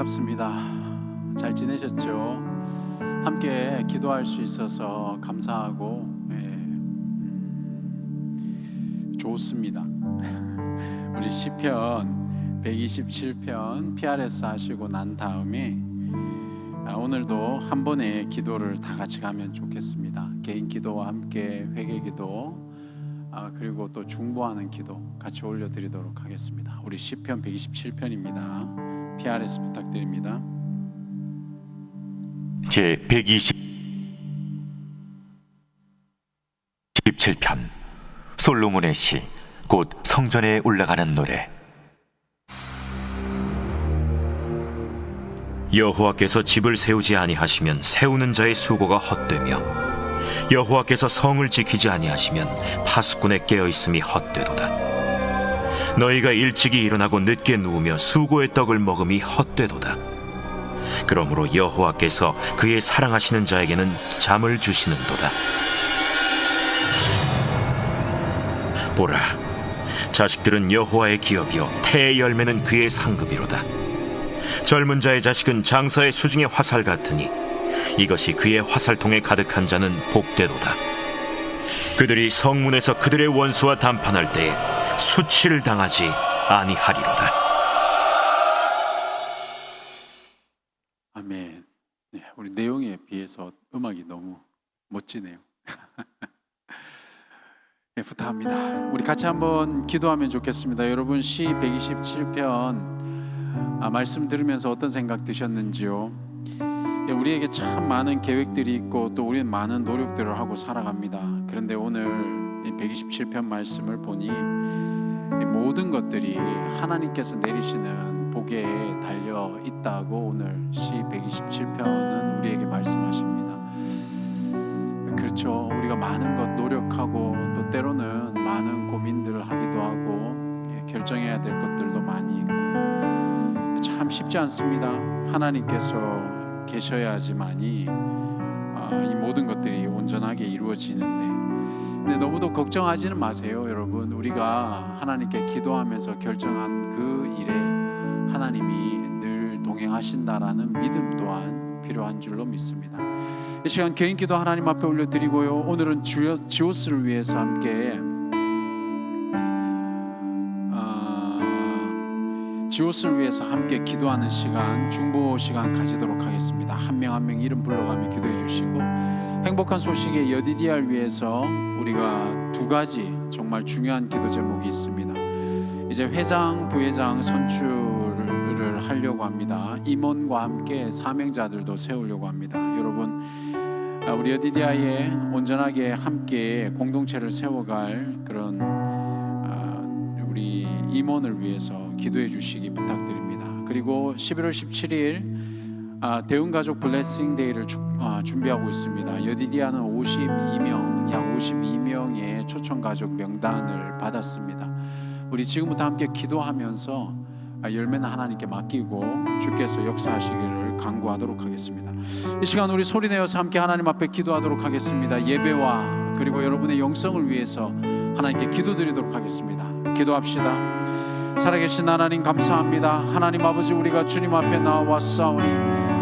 반갑습니다. 잘 지내셨죠? 함께 기도할 수 있어서 감사하고 좋습니다. 우리 시편 127편 PRS 하시고 난 다음에 오늘도 한 번의 기도를 다 같이 가면 좋겠습니다. 개인 기도와 함께 회개 기도 그리고 또 중보하는 기도 같이 올려드리도록 하겠습니다. 우리 시편 127편입니다. PRS 부탁드립니다. 제 127편 솔로몬의 시, 곧 성전에 올라가는 노래. 여호와께서 집을 세우지 아니하시면 세우는 자의 수고가 헛되며 여호와께서 성을 지키지 아니하시면 파수꾼의 깨어있음이 헛되도다. 너희가 일찍이 일어나고 늦게 누우며 수고의 떡을 먹음이 헛되도다. 그러므로 여호와께서 그의 사랑하시는 자에게는 잠을 주시는도다. 보라, 자식들은 여호와의 기업이요 태의 열매는 그의 상급이로다. 젊은 자의 자식은 장사의 수중의 화살 같으니 이것이 그의 화살통에 가득한 자는 복되도다. 그들이 성문에서 그들의 원수와 담판할 때에 수치를 당하지 아니하리로다. 아멘. 네, 우리 내용에 비해서 음악이 너무 멋지네요. 네, 부탁합니다. 우리 같이 한번 기도하면 좋겠습니다. 여러분 시 127편 말씀 들으면서 어떤 생각 드셨는지요? 우리에게 참 많은 계획들이 있고 또 우리는 많은 노력들을 하고 살아갑니다. 그런데 오늘 127편 말씀을 보니 모든 것들이 하나님께서 내리시는 복에 달려 있다고 오늘 시 127편은 우리에게 말씀하십니다. 그렇죠. 우리가 많은 것 노력하고 또 때로는 많은 고민들을 하기도 하고 결정해야 될 것들도 많이 있고 참 쉽지 않습니다. 하나님께서 계셔야지만이 이 모든 것들이 온전하게 이루어지는데, 근데 너무도 걱정하지는 마세요. 여러분, 우리가 하나님께 기도하면서 결정한 그 일에 하나님이 늘 동행하신다라는 믿음 또한 필요한 줄로 믿습니다. 이 시간 개인 기도 하나님 앞에 올려드리고요, 오늘은 지오스를 위해서 함께 지오스를 위해서 함께 기도하는 시간, 중보 시간 가지도록 하겠습니다. 한 명 한 명 이름 불러가며 기도해 주시고, 행복한 소식의 여디디아를 위해서 우리가 두 가지 정말 중요한 기도 제목이 있습니다. 이제 회장, 부회장 선출을 하려고 합니다. 임원과 함께 사명자들도 세우려고 합니다. 여러분, 우리 여디디아에 온전하게 함께 공동체를 세워갈 그런 우리 임원을 위해서 기도해 주시기 부탁드립니다. 그리고 11월 17일 대운가족 블레싱 데이를 준비하고 있습니다. 여디디아는 52명, 약 52명의 초청가족 명단을 받았습니다. 우리 지금부터 함께 기도하면서 열매는 하나님께 맡기고 주께서 역사하시기를 간구하도록 하겠습니다. 이 시간 우리 소리내어서 함께 하나님 앞에 기도하도록 하겠습니다. 예배와 그리고 여러분의 영성을 위해서 하나님께 기도드리도록 하겠습니다. 기도합시다. 살아계신 하나님 감사합니다. 하나님 아버지, 우리가 주님 앞에 나와왔사오니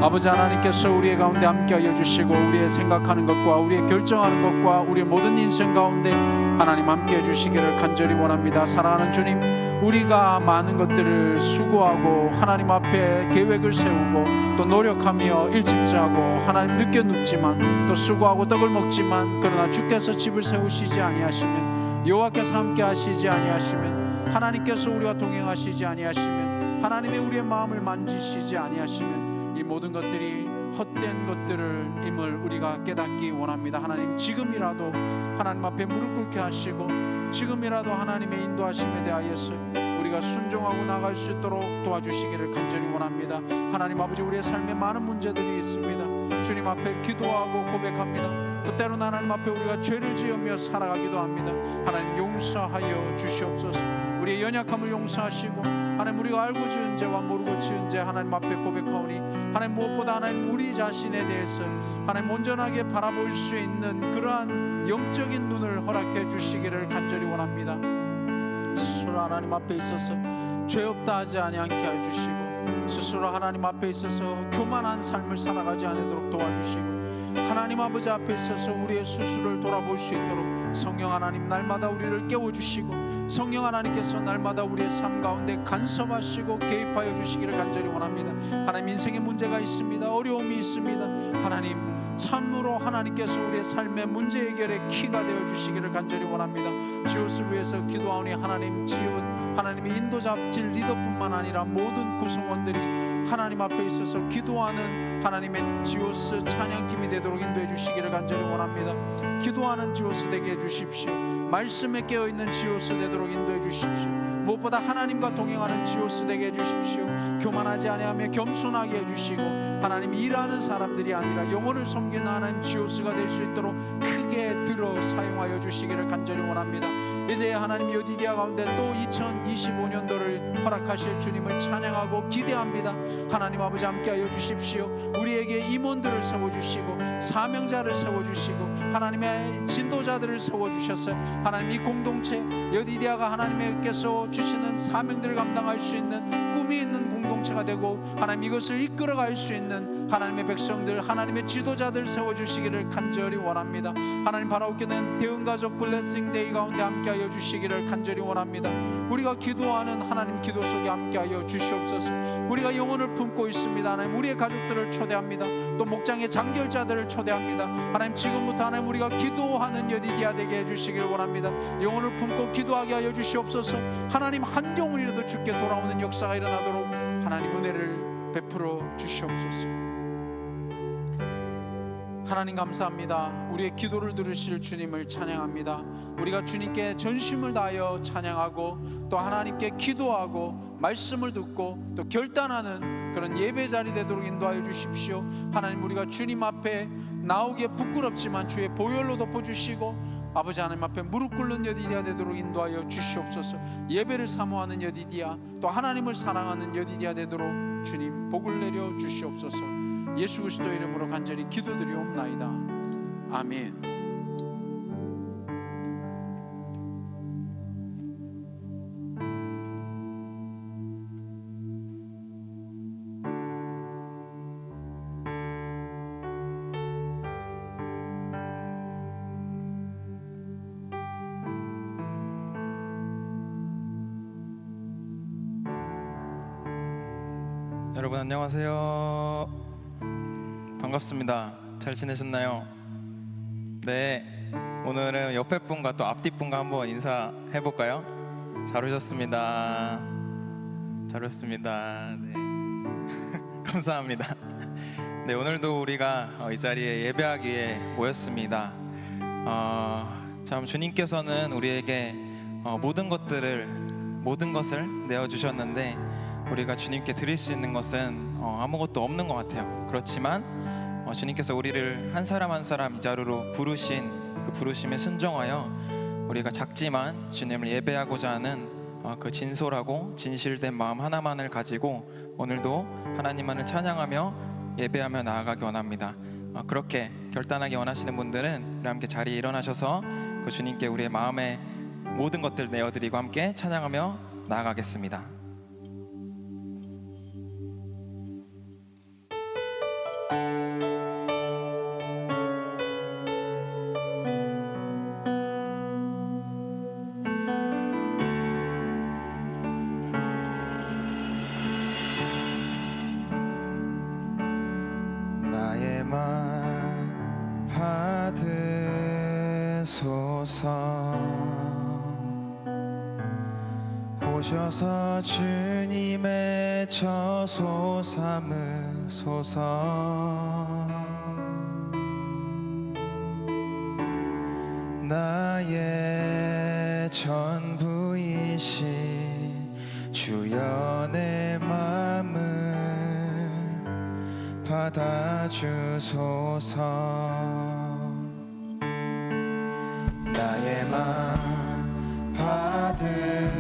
아버지 하나님께서 우리의 가운데 함께하여 주시고 우리의 생각하는 것과 우리의 결정하는 것과 우리의 모든 인생 가운데 하나님 함께해 주시기를 간절히 원합니다. 사랑하는 주님, 우리가 많은 것들을 수고하고 하나님 앞에 계획을 세우고 또 노력하며 일찍 자고 하나님 늦게 눕지만 또 수고하고 떡을 먹지만, 그러나 주께서 집을 세우시지 아니하시면, 여호와께서 함께 하시지 아니하시면, 하나님께서 우리와 동행하시지 아니하시면, 하나님의 우리의 마음을 만지시지 아니하시면 이 모든 것들이 헛된 것들을 임을 우리가 깨닫기 원합니다. 하나님, 지금이라도 하나님 앞에 무릎 꿇게 하시고 지금이라도 하나님의 인도하심에 대하여서 우리가 순종하고 나갈 수 있도록 도와주시기를 간절히 원합니다. 하나님 아버지, 우리의 삶에 많은 문제들이 있습니다. 주님 앞에 기도하고 고백합니다. 또 때로는 하나님 앞에 우리가 죄를 지으며 살아가기도 합니다. 하나님 용서하여 주시옵소서. 우리의 연약함을 용서하시고 하나님, 우리가 알고 지은 죄와 모르고 지은 죄 하나님 앞에 고백하오니 하나님, 무엇보다 하나님 우리 자신에 대해서 하나님 온전하게 바라볼 수 있는 그러한 영적인 눈을 허락해 주시기를 간절히 원합니다. 스스로 하나님 앞에 있어서 죄 없다 하지 아니하게 해주시고 스스로 하나님 앞에 있어서 교만한 삶을 살아가지 않도록 도와주시고, 하나님 아버지 앞에 있어서 우리의 스스로를 돌아볼 수 있도록 성령 하나님 날마다 우리를 깨워주시고, 성령 하나님께서 날마다 우리의 삶 가운데 간섭하시고 개입하여 주시기를 간절히 원합니다. 하나님, 인생에 문제가 있습니다. 어려움이 있습니다. 하나님, 참으로 하나님께서 우리의 삶의 문제 해결의 키가 되어 주시기를 간절히 원합니다. 지옷을 위해서 기도하오니 하나님, 지옷 하나님의 인도자질 리더뿐만 아니라 모든 구성원들이 하나님 앞에 있어서 기도하는 하나님의 지오스 찬양팀이 되도록 인도해 주시기를 간절히 원합니다. 기도하는 지오스 되게 해주십시오. 말씀에 깨어있는 지오스 되도록 인도해 주십시오. 무엇보다 하나님과 동행하는 지오스 되게 해주십시오. 교만하지 아니하며 겸손하게 해주시고, 하나님 일하는 사람들이 아니라 영혼을 섬기는 하나님 지오스가 될 수 있도록 크게 들어 사용하여 주시기를 간절히 원합니다. 이제 하나님 요디디아 가운데 또 2025년도를 허락하실 주님을 찬양하고 기대합니다. 하나님 아버지 함께하여 주십시오. 우리에게 임원들을 세워주시고 사명자를 세워주시고 하나님의 진도자들을 세워주셔서 하나님 이 공동체 요디디아가 하나님께서 주시는 사명들을 감당할 수 있는 꿈이 있는 공동체가 되고, 하나님 이것을 이끌어갈 수 있는 하나님의 백성들, 하나님의 지도자들 세워주시기를 간절히 원합니다. 하나님, 바라옵기는 대응가족 블레싱데이 가운데 함께하여 주시기를 간절히 원합니다. 우리가 기도하는 하나님 기도 속에 함께하여 주시옵소서. 우리가 영혼을 품고 있습니다. 하나님, 우리의 가족들을 초대합니다. 또 목장의 장결자들을 초대합니다. 하나님, 지금부터 하나님 우리가 기도하는 여디디아 되게 해주시길 원합니다. 영혼을 품고 기도하게 하여 주시옵소서. 하나님, 한 영혼이라도 주께 돌아오는 역사가 일어나도록 하나님 은혜를 베풀어 주시옵소서. 하나님 감사합니다. 우리의 기도를 들으실 주님을 찬양합니다. 우리가 주님께 전심을 다하여 찬양하고 또 하나님께 기도하고 말씀을 듣고 또 결단하는 그런 예배 자리 되도록 인도하여 주십시오. 하나님, 우리가 주님 앞에 나오기에 부끄럽지만 주의 보혈로 덮어주시고 아버지 하나님 앞에 무릎 꿇는 여디디아 되도록 인도하여 주시옵소서. 예배를 사모하는 여디디아, 또 하나님을 사랑하는 여디디아 되도록 주님 복을 내려 주시옵소서. 예수 그리스도 이름으로 간절히 기도드리옵나이다. 아멘. 여러분 안녕하세요. 반갑습니다. 잘 지내셨나요? 네, 오늘은 옆에 분과 또 앞뒤 분과 한번 인사해 볼까요? 잘 오셨습니다. 잘 오셨습니다. 네. 감사합니다. 네, 오늘도 우리가 이 자리에 예배하기에 모였습니다. 참 주님께서는 우리에게 모든 것을 내어 주셨는데 우리가 주님께 드릴 수 있는 것은 아무것도 없는 것 같아요. 그렇지만 주님께서 우리를 한 사람 한 사람 이 자리로 부르신 그 부르심에 순종하여 우리가 작지만 주님을 예배하고자 하는 그 진솔하고 진실된 마음 하나만을 가지고 오늘도 하나님만을 찬양하며 예배하며 나아가기 원합니다. 그렇게 결단하기 원하시는 분들은 우리 함께 자리에 일어나셔서 그 주님께 우리의 마음의 모든 것들 내어드리고 함께 찬양하며 나아가겠습니다. 나의 맘 받으소서. 오셔서 주님의 저소 삼으소서. 나의 전부이신 주여 내 맘을 받아주소서. 나의 맘 받으소서.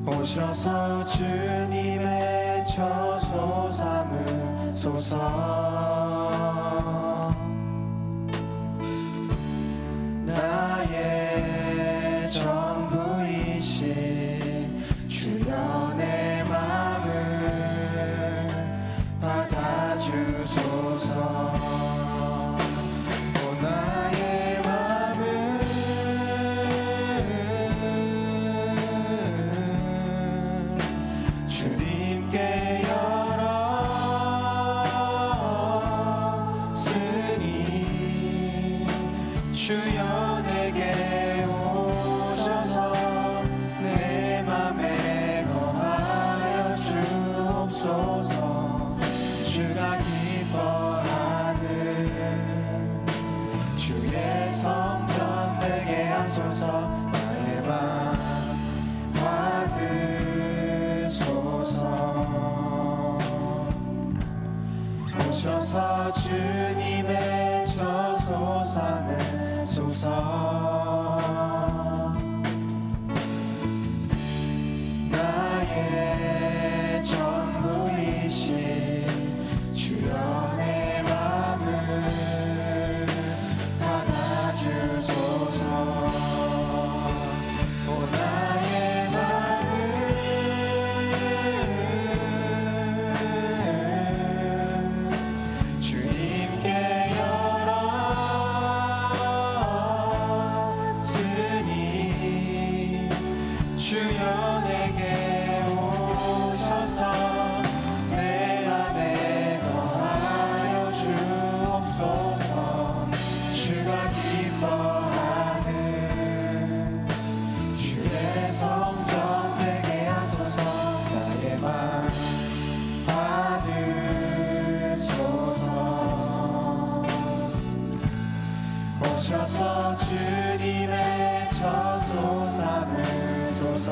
오셔서 주님의 저소 삼으소서. 나의 전부이신 주님께 열었으니 주여 내게 오셔서 내 맘에 거하여 주옵소서. 주가 기뻐하는 주의 성전 되게 하소서. 나의 맘 받으소서. 오셔서 주님의 저소 삼으소서. 나의 전부이신 주여 내 맘을 받아주소서. 오 나의 맘을 주님께 열었으니 주여 내게 오셔서 내 안에 거하여 주옵소서. 주가 기뻐하는 주의 성전 되게 하소서. 나의 맘 받으소서. 오셔서 주님의 저소 삼으소서.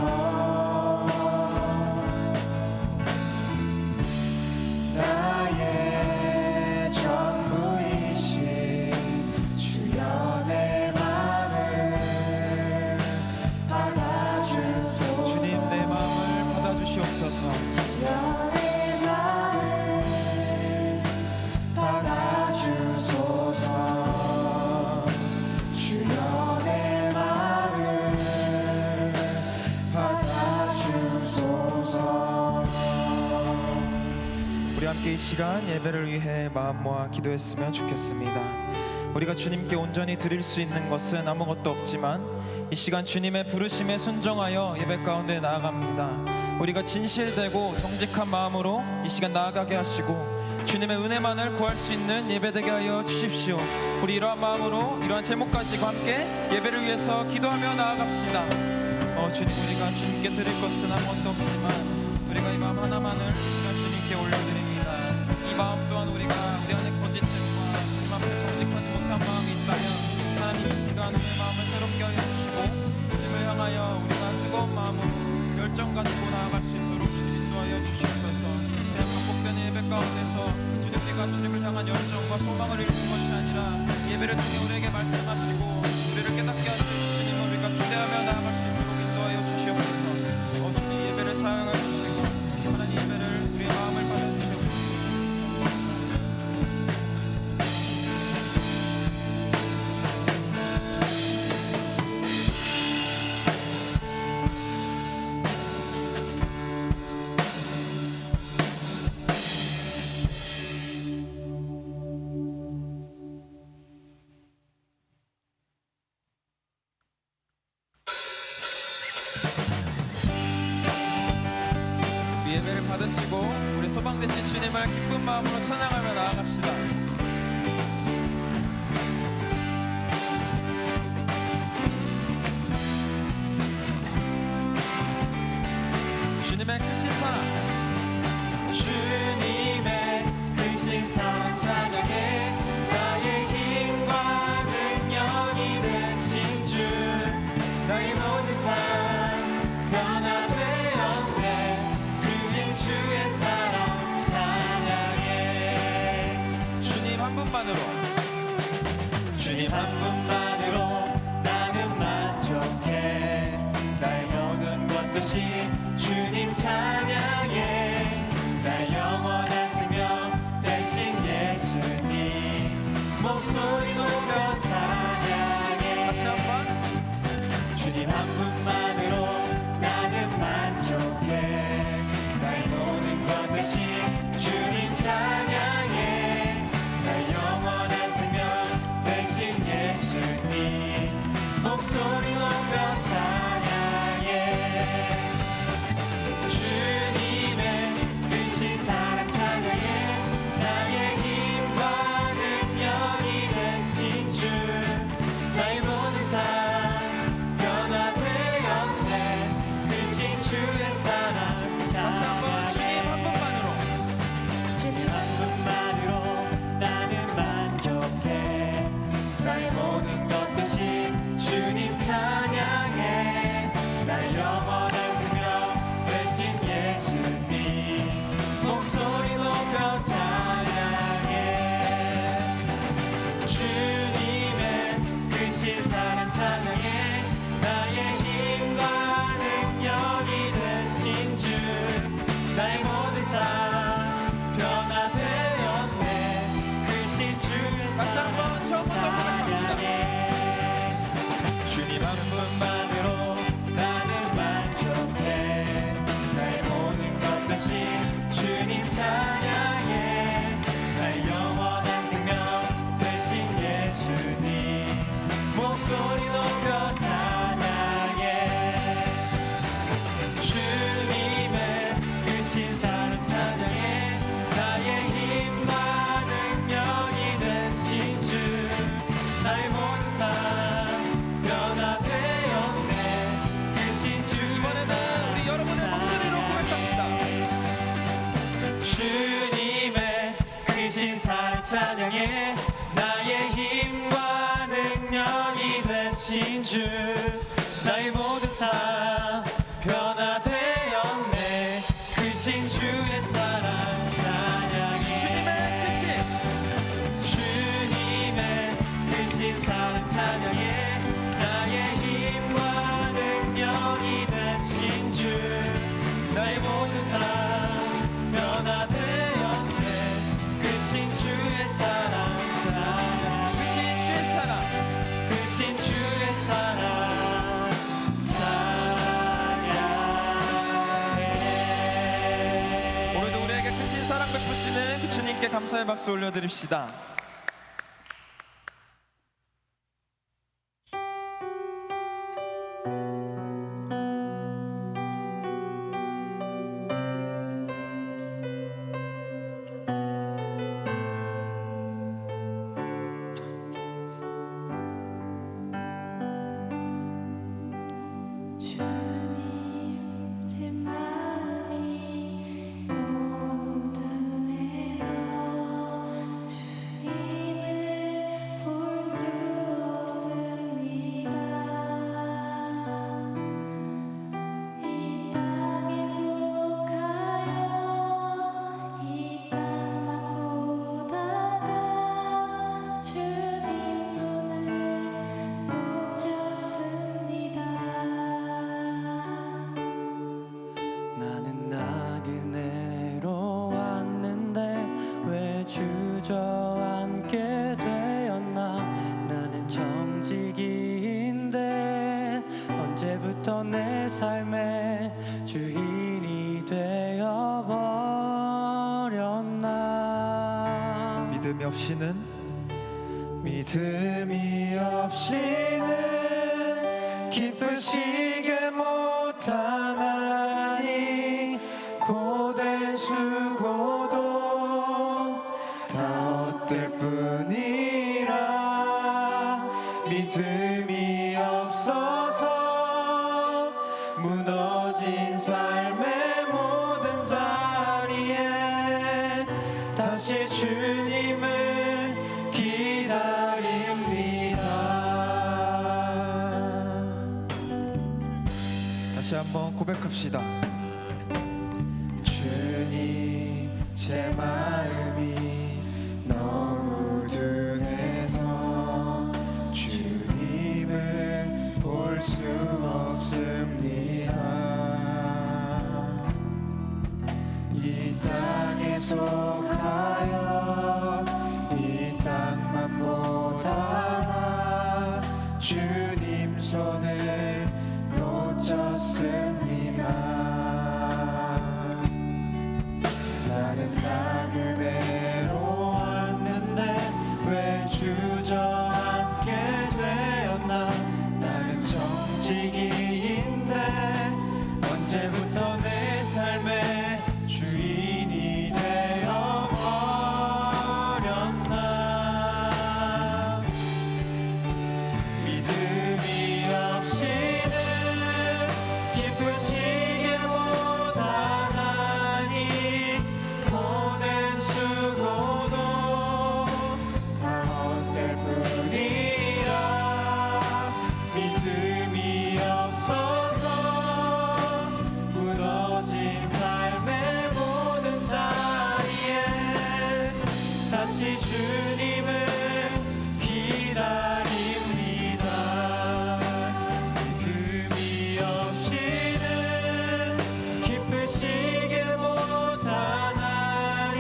나의 전부이신 주여 내 맘을 받아주소서. 주님 내 마음을 받아주시옵소서. 주여 내 맘을 받아주소서. 주여 내 맘을 받아주소서. 우리 함께 이 시간 예배를 위해 마음 모아 기도했으면 좋겠습니다. 우리가 주님께 온전히 드릴 수 있는 것은 아무것도 없지만 이 시간 주님의 부르심에 순종하여 예배 가운데 나아갑니다. 우리가 진실되고 정직한 마음으로 이 시간 나아가게 하시고 주님의 은혜만을 구할 수 있는 예배 되게 하여 주십시오. 우리 이러한 마음으로 이러한 제목 가지고 함께 예배를 위해서 기도하며 나아갑시다. 주님, 우리가 주님께 드릴 것은 아무것도 없지만 우리가 이 마음 하나만을 이 시간 주님께 올려드립니다. 이 마음 또한 우리가 우리 안에 거짓됨과 주님 앞에 정직하지 못한 마음이 있다면 하나님 이 시간 우리의 마음을 새롭게 하여 주시고 주님을 향하여 우리가 뜨거운 마음으로 열정 가지고 나아갈 수 있도록 인도하여 주시옵소서. 그냥 반복되는 예배 가운데서 주님, 우리가 주님을 향한 열정과 소망을 잃는 것이 아니라 예배를 통해 우리에게 말씀하시고 우리를 깨닫게 하실 주님을 우리가 기대하며 나아갈 수 있도록 인도하여 주시옵소서. 주님 예배를 사용하여 주시고 하나님 예배를 우리의 마음을 받아주시옵소서. 예배를 받으시고 우리 소망 되신 주님을 기쁜 마음으로 찬양하며 나아갑시다. 주님의 크신 사랑, 주님의 크신 사랑 찬양해. 나의 힘과 능력이 되신 주, 나의 모든 삶 변화되었네. 크신 주의 사랑 찬양해. 주님 한 분만으로, 주님 한 분만으로 나는 만족해. 나의 모든 것 되신 주님 찬양해. 나의 영원한 생명 되신 예수님 목소리 높여 찬양해. 다시 한번 주님 한 분만으로 나는 만족해. 나의 모든 것 되신 주님 찬양해. 나의 영원한 생명 되신 예수님 목소리 높여 찬양해. 주님의 목소리 높여 찬양해 주님의 크신 사랑 찬양해 나의 힘과 능력이 되신 주 나의 모든 삶 변화되었네 크신 주의 다시 한번 처음부터 찬양해 주님 한 분만으로 나는 만족해 나의 모든 것 대신 주님 찬양해 나의 영원한 생명 되신 예수님 목소리 높여 찬양해 주님의 크신 사랑 찬양해 나의 힘과 능력이 되신 주 나의 모든 삶 변화되었네 크신 주 이번에는 우리 여러분의 목소리로 고백합시다. 주님의 크신 사랑 찬양해 나의 힘과 능력이 되신 주 나의 모든 삶 변화되었네 크신 주의 사랑 찬양해 주님의 크신 사랑 찬양해 나의 힘과 능력이 되신 주 나의 모든 삶 변화되었네 크신 주의 사랑 찬양 크신 주의 사랑 크신 주의 사랑 찬양해 오늘도 우리에게 크신 사랑 베푸시는 그 주님께 감사의 박수 올려드립시다. 주님 제 마음이 너무 둔해서 주님을 볼 수 없습니다. 이 땅에 속하여 이 땅만 보다가 주님 손을 놓쳤습니다. 나는 나그네로 왔는데 왜 주저앉게 되었나 나는 정직이인데 언제부터 내 삶의 주인이 되어버렸나 믿음이 없이는 믿음이 없이는 기쁘시게 못하나니 고된 수고도 다 헛될 뿐이라 믿음이 없어서 무너진 삶의 모든 자리에 다시 주님을 기다립니다. 다시 한번 고백합시다. 주님 제 마음이 너무 둔해서 주님을 볼 수 없습니다. 이 땅에 속하여 이 땅만 보다가 주님 손을 놓쳤습니다. 나는 나그네로 왔는데 왜 주저앉게 되었나 나는 정직이인데 언제부터 내 삶의 주인이 되어 주님을 기다립니다. 믿음이 없이는 기쁘시게 못하나니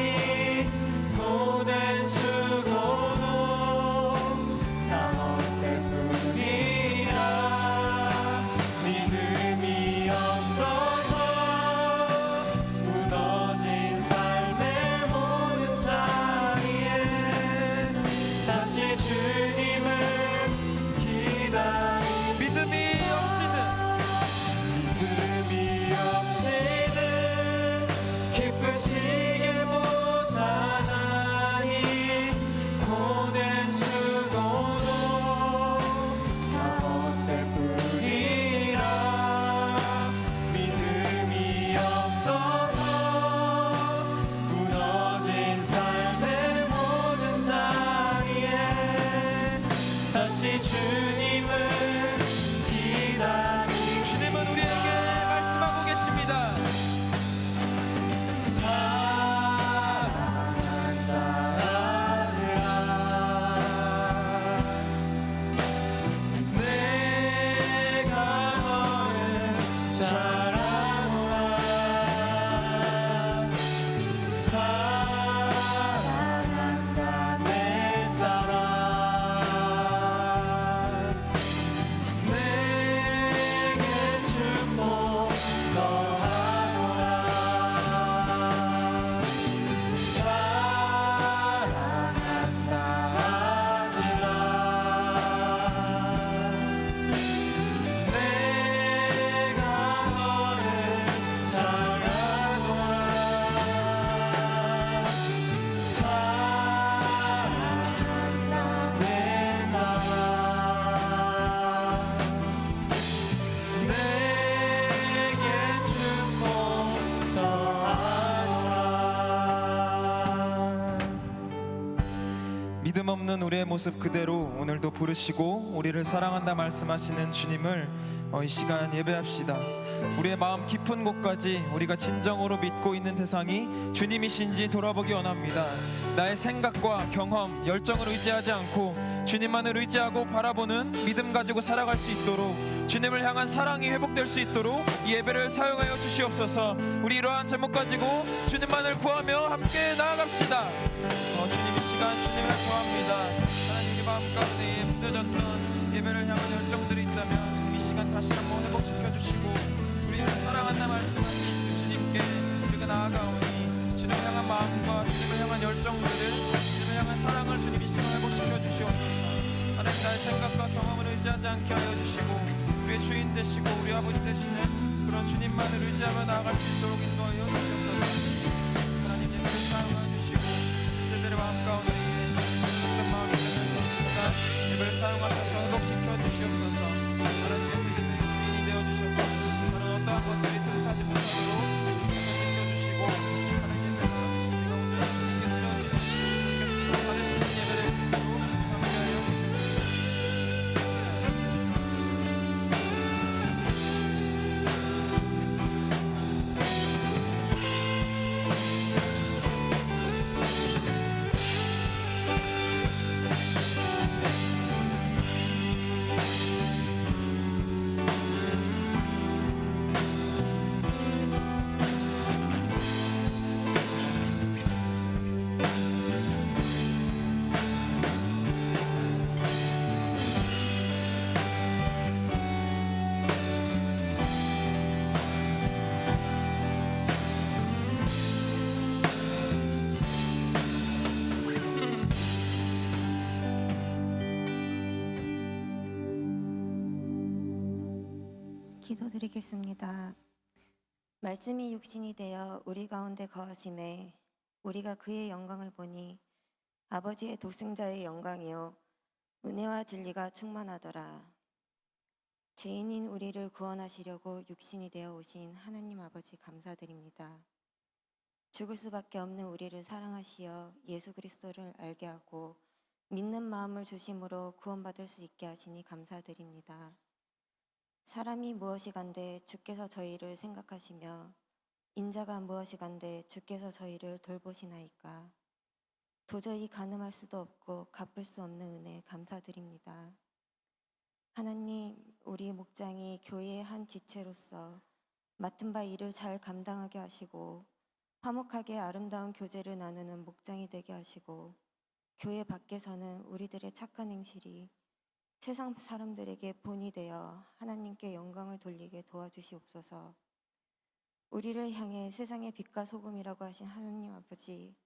고된 수고도 다 헛될 뿐이라. 믿음이 없어서 무너진 삶의 모든 자리에 다시 주님을 기다리. 믿음이 없이는 기쁘시게 못하나니 고된 수고도 다 헛될 뿐이라. 믿음이 없어서 무너진 삶의 모든 자리에 다시 주님을 기다리. 주님은 우리에게 말씀하고 계십니다. 사랑한다 아들아, 내가 너를 사랑하노라. 사랑한다 내 딸아, 내게 축복 더하노라. 사랑한다 아들아, 내가 너를 사랑하노라. 사랑한다 내 딸아, 내게 축복 더하노라. 믿음 없는 우리의 모습 그대로 오늘도 부르시고 우리를 사랑한다 말씀하시는 주님을 이 시간 예배합시다. 우리의 마음 깊은 곳까지 우리가 진정으로 믿고 있는 대상이 주님이신지 돌아보기 원합니다. 나의 생각과 경험, 열정을 의지하지 않고 주님만을 의지하고 바라보는 믿음 가지고 살아갈 수 있도록, 주님을 향한 사랑이 회복될 수 있도록 이 예배를 사용하여 주시옵소서. 우리 이러한 제목 가지고 주님만을 구하며 함께 나아갑시다. 주님 이 시간 주님을 구합니다. 하나님, 이 마음 가운데 묻어졌던 예배를 향한 열정들이 있다면 주님 이 시간 다시 한번 회복시켜 주시고, 우리를 사랑한다 말씀하신 주님께 우리가 나아가오니 주님을 향한 마음과 주님을 향한 열정들을, 주님을 향한 사랑을 주님 이 시간 회복시켜 주시옵소서. 하나님, 나의 생각과 경험을 의지하지 않게 하여 주시고 우리의 주인 되시고 우리 아버지 되시는 그런 주님만을 의지하며 나아갈 수 있도록 인도하여 주시옵소서. 하나님, 예배를 사용하여 주시고 지체들의 마음 가운데 모든 마음이 되면서 이 시간 예배를 사용하셔서 회복시켜 주시옵소서. 하나님의 주인이 되어주셔서 그런 어떠한 것들이 틈타지 못하도록 주님께서 지켜주시고, 하나님 예배가 우리가 온전히 주님께 드려지는 주님께서 받으시는 예배 될 수 있도록 함께하여 주시옵소서. 기도드리겠습니다. 말씀이 육신이 되어 우리 가운데 거하심에 우리가 그의 영광을 보니 아버지의 독생자의 영광이요 은혜와 진리가 충만하더라. 죄인인 우리를 구원하시려고 육신이 되어 오신 하나님 아버지 감사드립니다. 죽을 수밖에 없는 우리를 사랑하시어 예수 그리스도를 알게 하고 믿는 마음을 주심으로 구원받을 수 있게 하시니 감사드립니다. 사람이 무엇이 간데 주께서 저희를 생각하시며 인자가 무엇이 간데 주께서 저희를 돌보시나이까. 도저히 가늠할 수도 없고 갚을 수 없는 은혜 감사드립니다. 하나님, 우리 목장이 교회의 한 지체로서 맡은 바 일을 잘 감당하게 하시고 화목하게 아름다운 교제를 나누는 목장이 되게 하시고 교회 밖에서는 우리들의 착한 행실이 세상 사람들에게 본이 되어 하나님께 영광을 돌리게 도와주시옵소서. 우리를 향해 세상의 빛과 소금이라고 하신 하나님 아버지,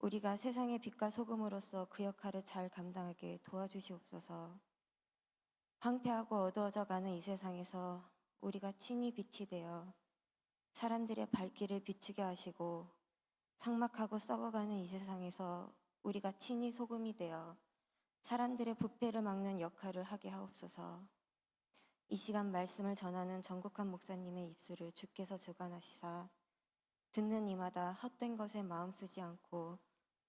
우리가 세상의 빛과 소금으로서 그 역할을 잘 감당하게 도와주시옵소서. 황폐하고 어두워져 가는 이 세상에서 우리가 친히 빛이 되어 사람들의 발길을 비추게 하시고 삭막하고 썩어가는 이 세상에서 우리가 친히 소금이 되어 사람들의 부패를 막는 역할을 하게 하옵소서. 이 시간 말씀을 전하는 정국한 목사님의 입술을 주께서 주관하시사 듣는 이마다 헛된 것에 마음 쓰지 않고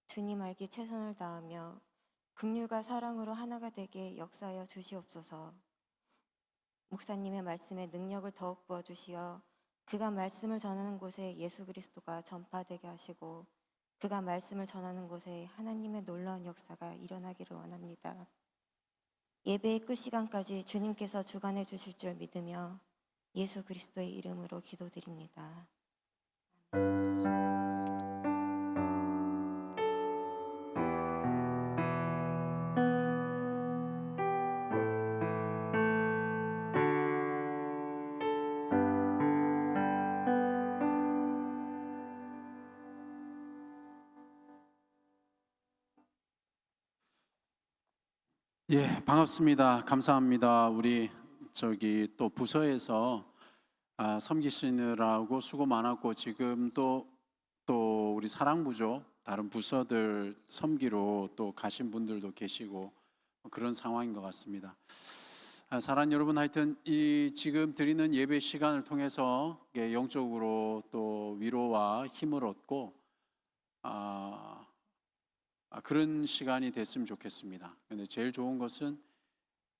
주님 알기 최선을 다하며 긍휼과 사랑으로 하나가 되게 역사하여 주시옵소서. 목사님의 말씀에 능력을 더욱 부어주시어 그가 말씀을 전하는 곳에 예수 그리스도가 전파되게 하시고 그가 말씀을 전하는 곳에 하나님의 놀라운 역사가 일어나기를 원합니다. 예배의 끝 시간까지 주님께서 주관해 주실 줄 믿으며 예수 그리스도의 이름으로 기도드립니다. 예, 반갑습니다. 감사합니다. 우리 또 부서에서 섬기시느라고 수고 많았고 지금 또 우리 사랑부죠. 다른 부서들 섬기로 또 가신 분들도 계시고 그런 상황인 것 같습니다. 사랑하는 여러분, 하여튼 이 지금 드리는 예배 시간을 통해서 영적으로 또 위로와 힘을 얻고 그런 시간이 됐으면 좋겠습니다. 근데 제일 좋은 것은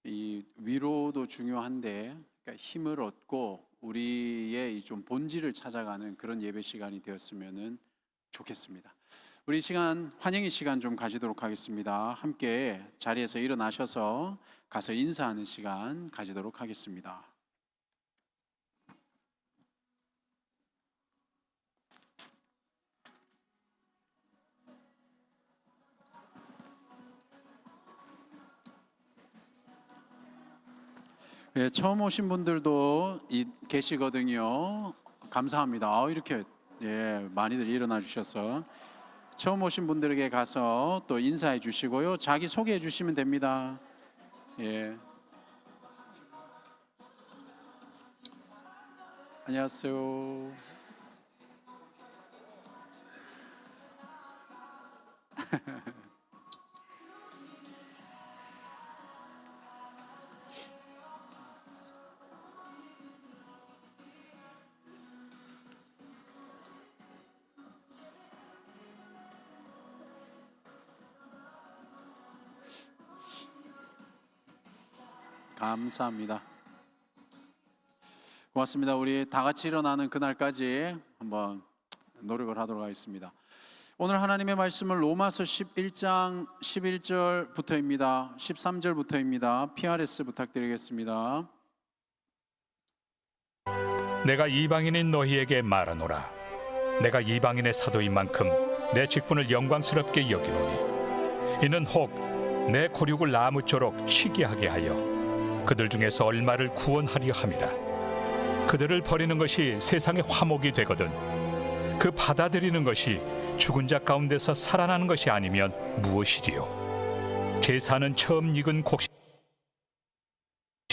이 위로도 중요한데 그러니까 힘을 얻고 우리의 이 좀 본질을 찾아가는 그런 예배 시간이 되었으면 좋겠습니다. 우리 시간 환영의 시간 좀 가지도록 하겠습니다. 함께 자리에서 일어나셔서 가서 인사하는 시간 가지도록 하겠습니다. 예, 처음 오신 분들도 계시거든요. 감사합니다. 이렇게 많이들 일어나 주셔서 처음 오신 분들에게 가서 또 인사해 주시고요. 자기 소개해 주시면 됩니다. 예. 안녕하세요. 감사합니다. 고맙습니다. 우리 다 같이 일어나는 그날까지 한번 노력을 하도록 하겠습니다. 오늘 하나님의 말씀은 로마서 11장 11절부터입니다. 13절부터입니다. PRS 부탁드리겠습니다. 내가 이방인인 너희에게 말하노라. 내가 이방인의 사도인 만큼 내 직분을 영광스럽게 여기노니 이는 혹 내 고륙을 나무쪼록 치게 하게 하여 그들 중에서 얼마를 구원하려 함이라. 그들을 버리는 것이 세상의 화목이 되거든 그 받아들이는 것이 죽은 자 가운데서 살아나는 것이 아니면 무엇이리요. 제사는 처음 익은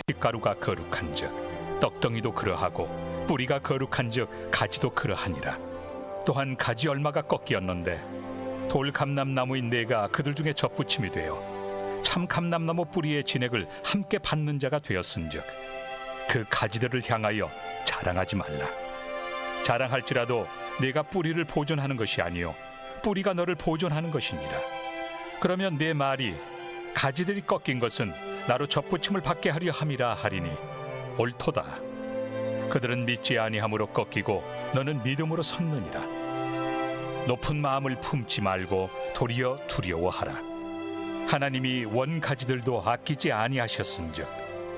곡식가루가 거룩한즉 떡덩이도 그러하고 뿌리가 거룩한즉 가지도 그러하니라. 또한 가지 얼마가 꺾이었는데 돌 감람나무인 내가 그들 중에 접붙임이 되어 참 감람나무 뿌리의 진액을 함께 받는 자가 되었은즉 그 가지들을 향하여 자랑하지 말라. 자랑할지라도 내가 뿌리를 보존하는 것이 아니요 뿌리가 너를 보존하는 것이니라. 그러면 내 말이 가지들이 꺾인 것은 나로 접붙임을 받게 하려 함이라 하리니 옳도다. 그들은 믿지 아니함으로 꺾이고 너는 믿음으로 섰느니라. 높은 마음을 품지 말고 도리어 두려워하라. 하나님이 원가지들도 아끼지 아니하셨은즉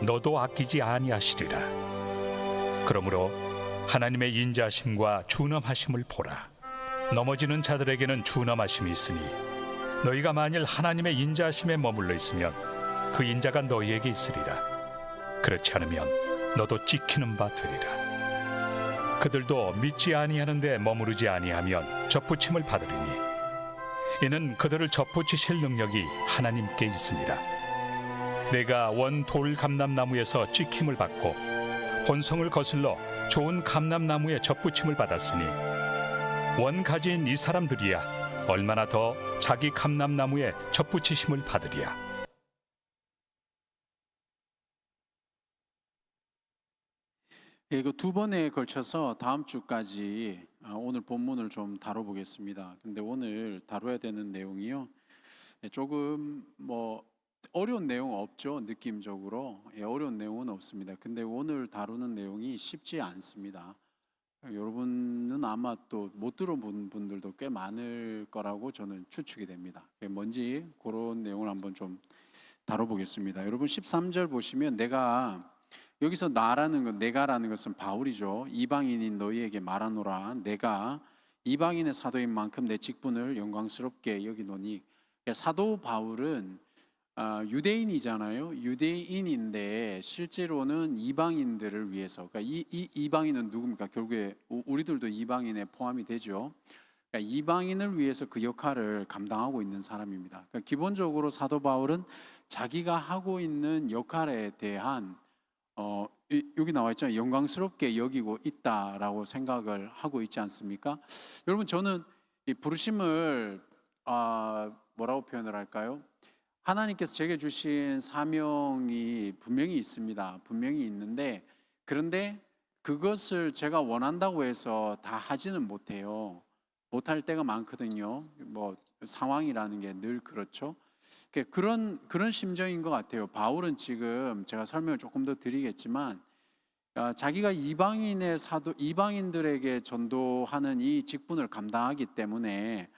너도 아끼지 아니하시리라. 그러므로 하나님의 인자하심과 준엄하심을 보라. 넘어지는 자들에게는 준엄하심이 있으니 너희가 만일 하나님의 인자하심에 머물러 있으면 그 인자가 너희에게 있으리라. 그렇지 않으면 너도 찍히는 바 되리라. 그들도 믿지 아니하는데 머무르지 아니하면 접붙임을 받으리니 이는 그들을 접붙이실 능력이 하나님께 있습니다. 내가 원 돌 감람나무에서 찍힘을 받고 본성을 거슬러 좋은 감람나무에 접붙임을 받았으니 원 가지인 이 사람들이야 얼마나 더 자기 감람나무에 접붙이심을 받으리야. 예, 이거 두 번에 걸쳐서 다음 주까지 오늘 본문을 좀 다뤄보겠습니다. 근데 오늘 다뤄야 되는 내용이요, 조금 뭐 어려운 내용 없죠. 느낌적으로 어려운 내용은 없습니다. 근데 오늘 다루는 내용이 쉽지 않습니다. 여러분은 아마 또 못 들어본 분들도 꽤 많을 거라고 저는 추측이 됩니다. 뭔지 그런 내용을 한번 좀 다뤄보겠습니다. 여러분 13절 보시면 내가, 여기서 나라는 것, 내가라는 것은 바울이죠. 이방인인 너희에게 말하노라. 내가 이방인의 사도인 만큼 내 직분을 영광스럽게 여기노니. 사도 바울은 유대인이잖아요. 유대인인데 실제로는 이방인들을 위해서, 그러니까 이 이방인은 누굽니까? 결국에 우리들도 이방인에 포함이 되죠. 그러니까 이방인을 위해서 그 역할을 감당하고 있는 사람입니다. 그러니까 기본적으로 사도 바울은 자기가 하고 있는 역할에 대한 여기 나와 있잖아요. 영광스럽게 여기고 있다라고 생각을 하고 있지 않습니까? 여러분, 저는 이 부르심을 뭐라고 표현을 할까요? 하나님께서 제게 주신 사명이 분명히 있습니다. 분명히 있는데, 그런데 그것을 제가 원한다고 해서 다 하지는 못해요. 못할 때가 많거든요. 뭐 상황이라는 게 늘 그렇죠. 그런 심정인 것 같아요. 바울은 지금 제가 설명을 조금 더 드리겠지만, 자기가 이방인의 사도, 이방인들에게 전도하는 이 직분을 감당하기 때문에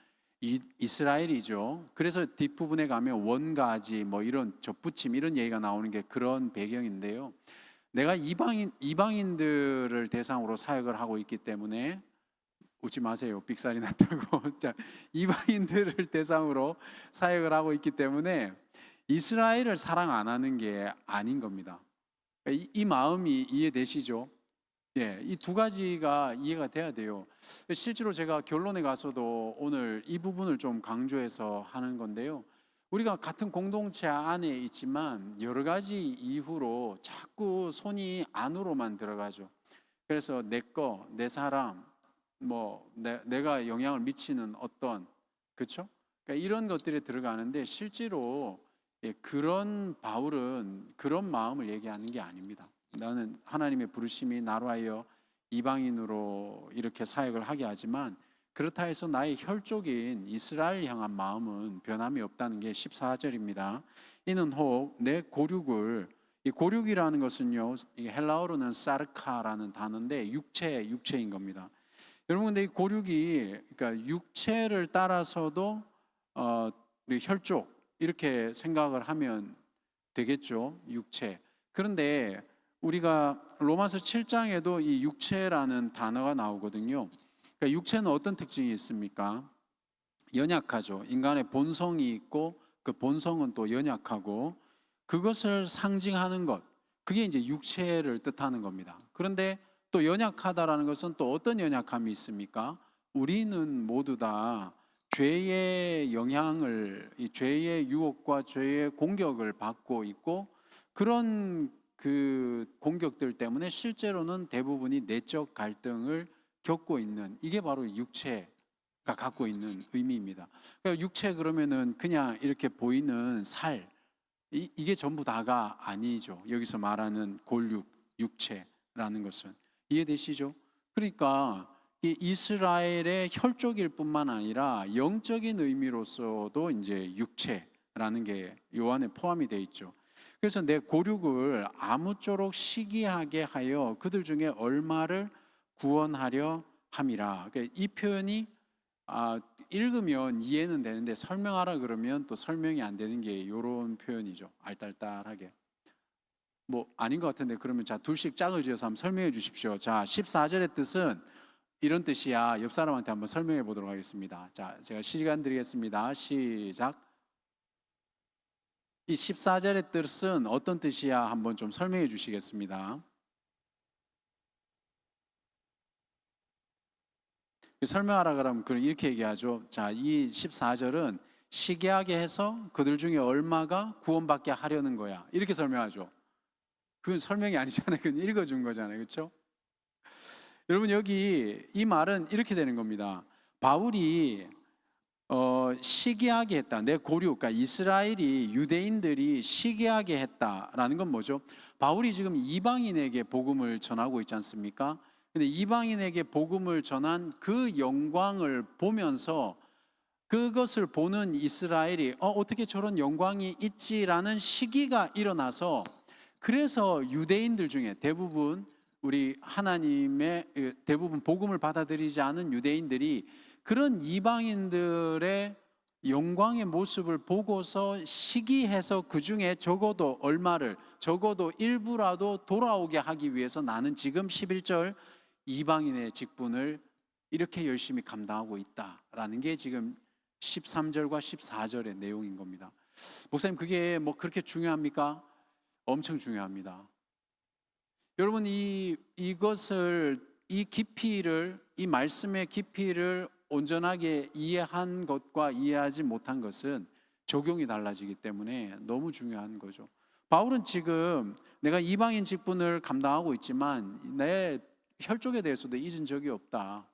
이스라엘이죠. 그래서 뒷부분에 가면 원가지 뭐 이런 접붙임 이런 얘기가 나오는 게 그런 배경인데요. 내가 이방인들을 대상으로 사역을 하고 있기 때문에, 웃지 마세요. 삑살이 났다고. 자, 이방인들을 대상으로 사역을 하고 있기 때문에 이스라엘을 사랑 안 하는 게 아닌 겁니다. 이 마음이 이해되시죠? 예, 이 두 가지가 이해가 돼야 돼요. 실제로 제가 결론에 가서도 오늘 이 부분을 좀 강조해서 하는 건데요. 우리가 같은 공동체 안에 있지만 여러 가지 이유로 자꾸 손이 안으로만 들어가죠. 그래서 내 거, 내 사람, 뭐 내가 영향을 미치는 어떤, 그렇죠? 그러니까 이런 것들에 들어가는데 실제로 그런 바울은 그런 마음을 얘기하는 게 아닙니다. 나는 하나님의 부르심이 나로 하여 이방인으로 이렇게 사역을 하게 하지만 그렇다 해서 나의 혈족인 이스라엘 향한 마음은 변함이 없다는 게 14절입니다. 이는 혹 내 고륙을, 이 고륙이라는 것은요, 헬라어로는 사르카라는 단어인데 육체인 겁니다. 여러분, 근데 이 고륙이, 그러니까 육체를 따라서도 우리 혈족 이렇게 생각을 하면 되겠죠. 육체. 그런데 우리가 로마서 7장에도 이 육체라는 단어가 나오거든요. 그러니까 육체는 어떤 특징이 있습니까? 연약하죠. 인간의 본성이 있고 그 본성은 또 연약하고 그것을 상징하는 것, 그게 이제 육체를 뜻하는 겁니다. 그런데 또 연약하다라는 것은 또 어떤 연약함이 있습니까? 우리는 모두 다 죄의 영향을, 이 죄의 유혹과 죄의 공격을 받고 있고, 그런 그 공격들 때문에 실제로는 대부분이 내적 갈등을 겪고 있는, 이게 바로 육체가 갖고 있는 의미입니다. 그러니까 육체 그러면은 그냥 이렇게 보이는 살, 이게 전부 다가 아니죠. 여기서 말하는 골육, 육체라는 것은. 이해되시죠? 그러니까 이 이스라엘의 혈족일 뿐만 아니라 영적인 의미로서도 이제 육체라는 게 요 안에 포함이 되어 있죠. 그래서 내 고륙을 아무쪼록 시기하게 하여 그들 중에 얼마를 구원하려 함이라. 그러니까 이 표현이 읽으면 이해는 되는데 설명하라 그러면 또 설명이 안 되는 게 이런 표현이죠. 알딸딸하게. 뭐 아닌 것 같은데 그러면 자 둘씩 짝을 지어서 한번 설명해 주십시오. 자 14절의 뜻은 이런 뜻이야. 옆 사람한테 한번 설명해 보도록 하겠습니다. 자 제가 시간 드리겠습니다. 시작. 이 14절의 뜻은 어떤 뜻이야? 한번 좀 설명해 주시겠습니다. 설명하라 그러면 이렇게 얘기하죠. 자, 이 14절은 시기하게 해서 그들 중에 얼마가 구원받게 하려는 거야. 이렇게 설명하죠. 그건 설명이 아니잖아요. 그건 읽어준 거잖아요. 그렇죠? 여러분 여기 이 말은 이렇게 되는 겁니다. 바울이 시기하게 했다. 내 고류, 그러니까 이스라엘이 유대인들이 시기하게 했다라는 건 뭐죠? 바울이 지금 이방인에게 복음을 전하고 있지 않습니까? 근데 이방인에게 복음을 전한 그 영광을 보면서 그것을 보는 이스라엘이 어떻게 저런 영광이 있지라는 시기가 일어나서 그래서 유대인들 중에 대부분 우리 하나님의 대부분 복음을 받아들이지 않은 유대인들이 그런 이방인들의 영광의 모습을 보고서 시기해서 그 중에 적어도 얼마를 적어도 일부라도 돌아오게 하기 위해서 나는 지금 11절 이방인의 직분을 이렇게 열심히 감당하고 있다라는 게 지금 13절과 14절의 내용인 겁니다. 목사님 그게 뭐 그렇게 중요합니까? 엄청 중요합니다. 여러분 이것을 이 깊이를 이 말씀의 깊이를 온전하게 이해한 것과 이해하지 못한 것은 적용이 달라지기 때문에 너무 중요한 거죠. 바울은 지금 내가 이방인 직분을 감당하고 있지만 내 혈족에 대해서도 잊은 적이 없다.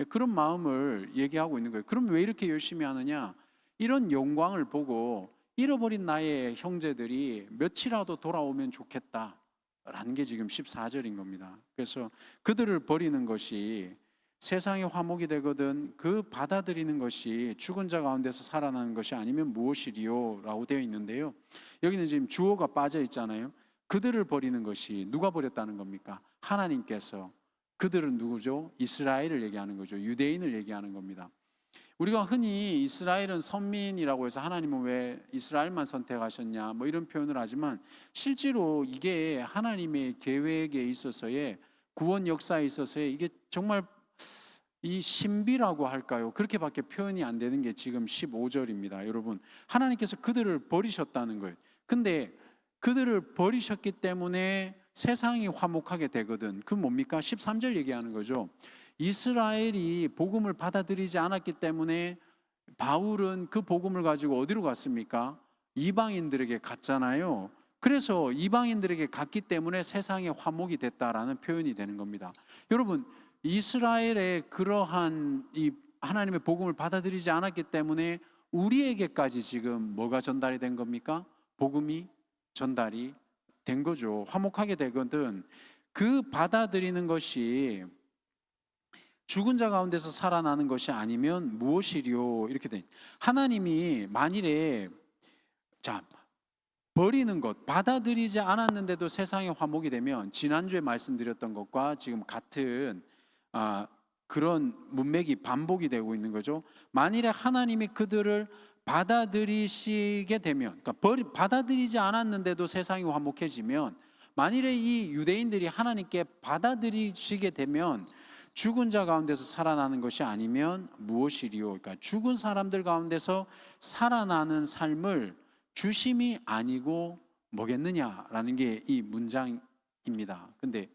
그런 마음을 얘기하고 있는 거예요. 그럼 왜 이렇게 열심히 하느냐? 이런 영광을 보고 잃어버린 나의 형제들이 며칠이라도 돌아오면 좋겠다라는 게 지금 14절인 겁니다. 그래서 그들을 버리는 것이 세상의 화목이 되거든 그 받아들이는 것이 죽은 자 가운데서 살아나는 것이 아니면 무엇이리요? 라고 되어 있는데요. 여기는 지금 주어가 빠져 있잖아요. 그들을 버리는 것이 누가 버렸다는 겁니까? 하나님께서. 그들은 누구죠? 이스라엘을 얘기하는 거죠. 유대인을 얘기하는 겁니다. 우리가 흔히 이스라엘은 선민이라고 해서 하나님은 왜 이스라엘만 선택하셨냐 뭐 이런 표현을 하지만 실제로 이게 하나님의 계획에 있어서의 구원 역사에 있어서의 이게 정말 이 신비라고 할까요? 그렇게밖에 표현이 안 되는 게 지금 15절입니다. 여러분 하나님께서 그들을 버리셨다는 거예요. 근데 그들을 버리셨기 때문에 세상이 화목하게 되거든. 그 뭡니까? 13절 얘기하는 거죠. 이스라엘이 복음을 받아들이지 않았기 때문에 바울은 그 복음을 가지고 어디로 갔습니까? 이방인들에게 갔잖아요. 그래서 이방인들에게 갔기 때문에 세상에 화목이 됐다라는 표현이 되는 겁니다. 여러분 이스라엘의 그러한 이 하나님의 복음을 받아들이지 않았기 때문에 우리에게까지 지금 뭐가 전달이 된 겁니까? 복음이 전달이 된 거죠. 화목하게 되거든. 그 받아들이는 것이 죽은 자 가운데서 살아나는 것이 아니면 무엇이리요? 이렇게 돼. 하나님이 만일에 자 버리는 것, 받아들이지 않았는데도 세상에 화목이 되면 지난주에 말씀드렸던 것과 지금 같은 그런 문맥이 반복이 되고 있는 거죠. 만일에 하나님이 그들을 받아들이시게 되면, 그러니까 받아들이지 않았는데도 세상이 화목해지면, 만일에 이 유대인들이 하나님께 받아들이시게 되면 죽은 자 가운데서 살아나는 것이 아니면 무엇이리요? 그러니까 죽은 사람들 가운데서 살아나는 삶을 주심이 아니고 뭐겠느냐라는 게 이 문장입니다. 근데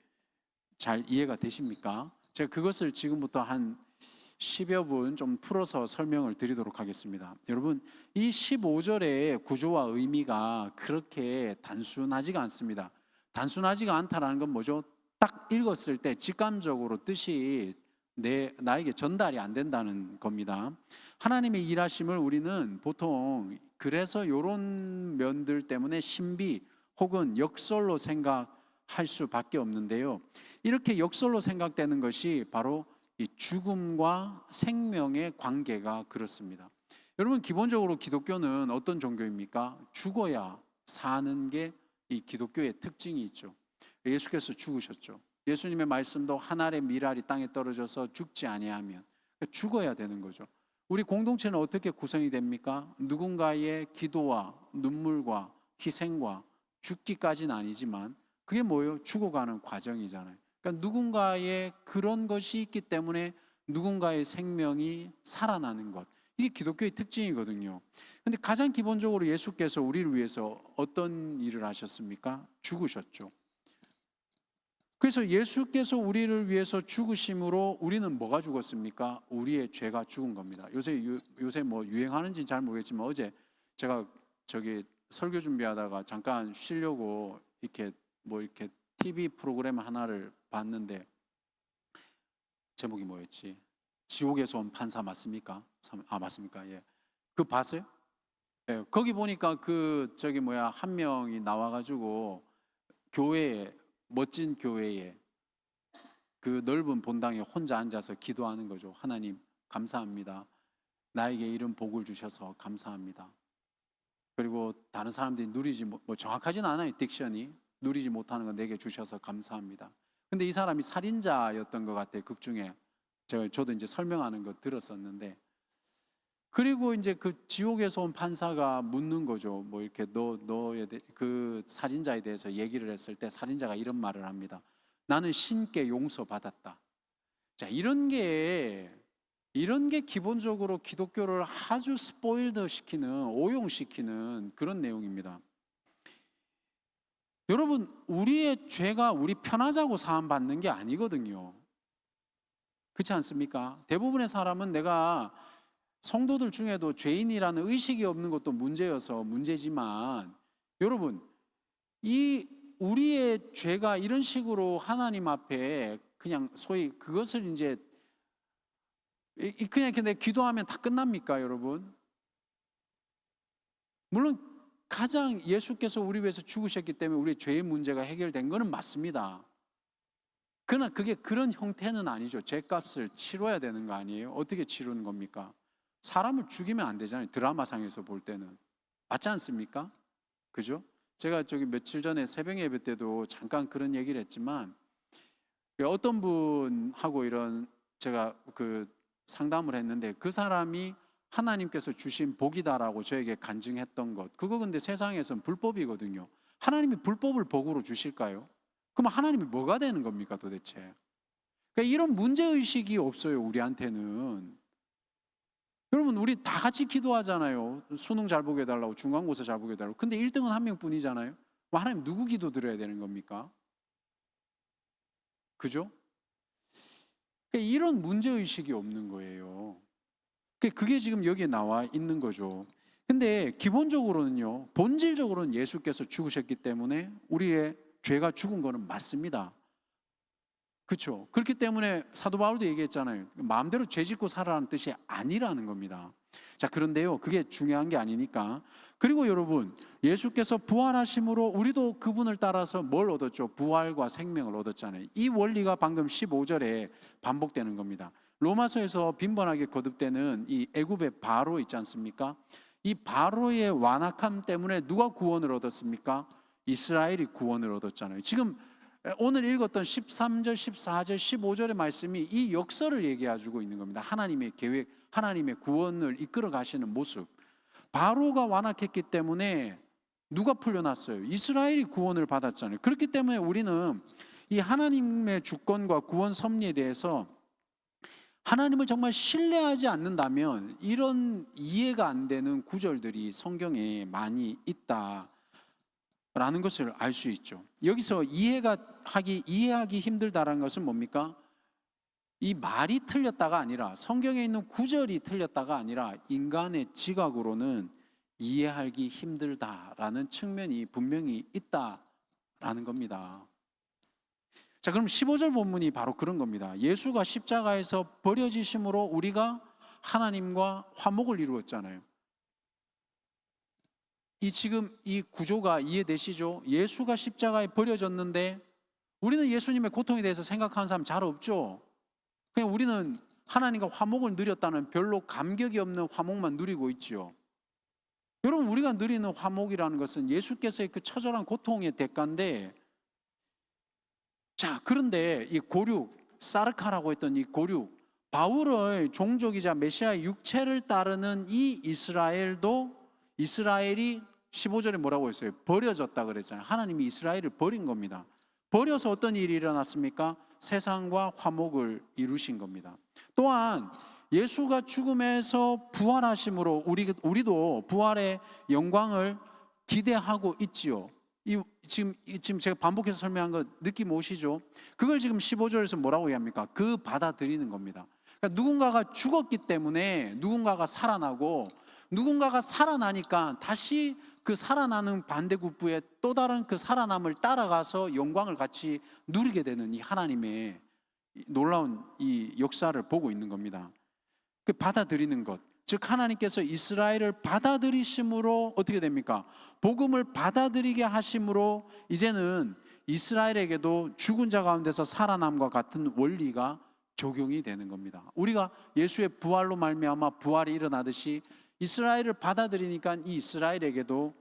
잘 이해가 되십니까? 제가 그것을 지금부터 한 10여 분 좀 풀어서 설명을 드리도록 하겠습니다. 여러분, 이 15절의 구조와 의미가 그렇게 단순하지가 않습니다. 단순하지가 않다라는 건 뭐죠? 딱 읽었을 때 직감적으로 뜻이 나에게 전달이 안 된다는 겁니다. 하나님의 일하심을 우리는 보통 그래서 이런 면들 때문에 신비 혹은 역설로 생각할 수밖에 없는데요. 이렇게 역설로 생각되는 것이 바로 이 죽음과 생명의 관계가 그렇습니다. 여러분 기본적으로 기독교는 어떤 종교입니까? 죽어야 사는 게 이 기독교의 특징이 있죠. 예수께서 죽으셨죠. 예수님의 말씀도 한 알의 밀알이 땅에 떨어져서 죽지 아니하면 죽어야 되는 거죠. 우리 공동체는 어떻게 구성이 됩니까? 누군가의 기도와 눈물과 희생과 죽기까지는 아니지만 그게 뭐예요? 죽어가는 과정이잖아요. 그러니까 누군가의 그런 것이 있기 때문에 누군가의 생명이 살아나는 것. 이게 기독교의 특징이거든요. 근데 가장 기본적으로 예수께서 우리를 위해서 어떤 일을 하셨습니까? 죽으셨죠. 그래서 예수께서 우리를 위해서 죽으심으로 우리는 뭐가 죽었습니까? 우리의 죄가 죽은 겁니다. 요새 뭐 유행하는지 잘 모르겠지만 어제 제가 저기 설교 준비하다가 잠깐 쉬려고 이렇게 TV 프로그램 하나를 봤는데 제목이 뭐였지? 지옥에서 온 판사 맞습니까? 맞습니까? 예. 그거 봤어요? 예. 거기 보니까 한 명이 나와가지고 교회에, 멋진 교회에 그 넓은 본당에 혼자 앉아서 기도하는 거죠. 하나님 감사합니다. 나에게 이런 복을 주셔서 감사합니다. 그리고 다른 사람들이 정확하진 않아요. 딕션이 누리지 못하는 거 내게 주셔서 감사합니다. 근데 이 사람이 살인자였던 것 같아요. 극 중에 저도 이제 설명하는 거 들었었는데, 그리고 이제 그 지옥에서 온 판사가 묻는 거죠. 뭐 이렇게 그 살인자에 대해서 얘기를 했을 때 살인자가 이런 말을 합니다. 나는 신께 용서받았다. 자, 이런 게 기본적으로 기독교를 아주 스포일드 시키는, 오용시키는 그런 내용입니다. 여러분, 우리의 죄가 우리 편하자고 사함 받는 게 아니거든요. 그렇지 않습니까? 대부분의 사람은 내가 성도들 중에도 죄인이라는 의식이 없는 것도 문제여서 문제지만, 여러분, 우리의 죄가 이런 식으로 하나님 앞에 그냥 소위 그것을 이제 그냥 이렇게 기도하면 다 끝납니까, 여러분? 물론 가장 예수께서 우리 위해서 죽으셨기 때문에 우리의 죄의 문제가 해결된 것은 맞습니다. 그러나 그게 그런 형태는 아니죠. 죄값을 치러야 되는 거 아니에요? 어떻게 치르는 겁니까? 사람을 죽이면 안 되잖아요. 드라마상에서 볼 때는. 맞지 않습니까? 그죠? 제가 며칠 전에 새벽 예배 때도 잠깐 그런 얘기를 했지만, 어떤 분하고 제가 상담을 했는데 그 사람이 하나님께서 주신 복이다라고 저에게 간증했던 것, 그거 근데 세상에서는 불법이거든요. 하나님이 불법을 복으로 주실까요? 그럼 하나님이 뭐가 되는 겁니까 도대체? 그러니까 이런 문제의식이 없어요, 우리한테는. 여러분, 우리 다 같이 기도하잖아요. 수능 잘 보게 해달라고, 중간고사 잘 보게 해달라고. 근데 1등은 한 명뿐이잖아요. 하나님 누구 기도 드려야 되는 겁니까? 그죠? 그러니까 이런 문제의식이 없는 거예요. 그게 지금 여기에 나와 있는 거죠. 근데 기본적으로는요, 본질적으로는 예수께서 죽으셨기 때문에 우리의 죄가 죽은 거는 맞습니다. 그렇죠? 그렇기 때문에 사도 바울도 얘기했잖아요. 마음대로 죄 짓고 살아라는 뜻이 아니라는 겁니다. 자, 그런데요, 그게 중요한 게 아니니까. 그리고 여러분, 예수께서 부활하심으로 우리도 그분을 따라서 뭘 얻었죠? 부활과 생명을 얻었잖아요. 이 원리가 방금 15절에 반복되는 겁니다. 로마서에서 빈번하게 거듭되는 이 애굽의 바로 있지 않습니까? 이 바로의 완악함 때문에 누가 구원을 얻었습니까? 이스라엘이 구원을 얻었잖아요. 지금 오늘 읽었던 13절, 14절, 15절의 말씀이 이 역설을 얘기해주고 있는 겁니다. 하나님의 계획, 하나님의 구원을 이끌어 가시는 모습. 바로가 완악했기 때문에 누가 풀려났어요? 이스라엘이 구원을 받았잖아요. 그렇기 때문에 우리는 이 하나님의 주권과 구원 섭리에 대해서 하나님을 정말 신뢰하지 않는다면 이런 이해가 안 되는 구절들이 성경에 많이 있다라는 것을 알 수 있죠. 여기서 이해하기 힘들다라는 것은 뭡니까? 이 말이 틀렸다가 아니라, 성경에 있는 구절이 틀렸다가 아니라 인간의 지각으로는 이해하기 힘들다라는 측면이 분명히 있다라는 겁니다. 자, 그럼 15절 본문이 바로 그런 겁니다. 예수가 십자가에서 버려지심으로 우리가 하나님과 화목을 이루었잖아요. 지금 이 구조가 이해되시죠? 예수가 십자가에 버려졌는데 우리는 예수님의 고통에 대해서 생각하는 사람 잘 없죠? 그냥 우리는 하나님과 화목을 누렸다는 별로 감격이 없는 화목만 누리고 있죠. 여러분, 우리가 누리는 화목이라는 것은 예수께서의 그 처절한 고통의 대가인데, 자, 그런데 이 고륙, 사르카라고 했던 이 고륙, 바울의 종족이자 메시아의 육체를 따르는 이 이스라엘이 15절에 뭐라고 했어요? 버려졌다 그랬잖아요. 하나님이 이스라엘을 버린 겁니다. 버려서 어떤 일이 일어났습니까? 세상과 화목을 이루신 겁니다. 또한 예수가 죽음에서 부활하심으로 우리도 부활의 영광을 기대하고 있지요. 지금 제가 반복해서 설명한 거 느낌 오시죠? 그걸 지금 15절에서 뭐라고 얘기합니까? 그 받아들이는 겁니다. 그러니까 누군가가 죽었기 때문에 누군가가 살아나고, 누군가가 살아나니까 다시 그 살아나는 반대급부에 또 다른 그 살아남을 따라가서 영광을 같이 누리게 되는 이 하나님의 놀라운 이 역사를 보고 있는 겁니다. 그 받아들이는 것, 즉 하나님께서 이스라엘을 받아들이심으로 어떻게 됩니까? 복음을 받아들이게 하심으로 이제는 이스라엘에게도 죽은 자 가운데서 살아남과 같은 원리가 적용이 되는 겁니다. 우리가 예수의 부활로 말미암아 부활이 일어나듯이 이스라엘을 받아들이니까 이 이스라엘에게도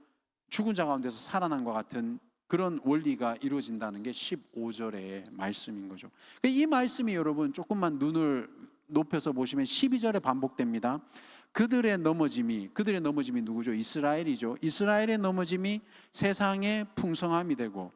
죽은 자 가운데서 살아남과 같은 그런 원리가 이루어진다는 게 15절의 말씀인 거죠. 이 말씀이 여러분 조금만 눈을 높여서 보시면 12절에 반복됩니다. 그들의 넘어짐이 누구죠? 이스라엘이죠. 이스라엘의 넘어짐이 세상의 풍성함이 되고,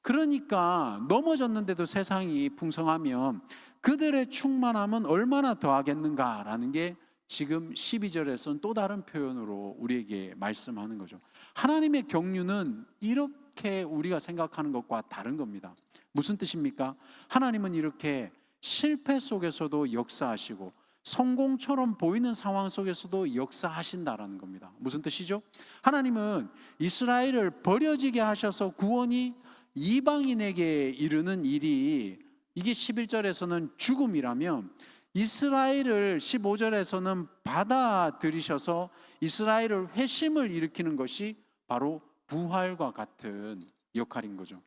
그러니까 넘어졌는데도 세상이 풍성하면 그들의 충만함은 얼마나 더하겠는가라는 게 지금 12절에서는 또 다른 표현으로 우리에게 말씀하는 거죠. 하나님의 경륜은 이렇게 우리가 생각하는 것과 다른 겁니다. 무슨 뜻입니까? 하나님은 이렇게 실패 속에서도 역사하시고 성공처럼 보이는 상황 속에서도 역사하신다라는 겁니다. 무슨 뜻이죠? 하나님은 이스라엘을 버려지게 하셔서 구원이 이방인에게 이르는 일이, 이게 11절에서는 죽음이라면 이스라엘을 15절에서는 받아들이셔서 이스라엘을 회심을 일으키는 것이 바로 부활과 같은 역할인 거죠.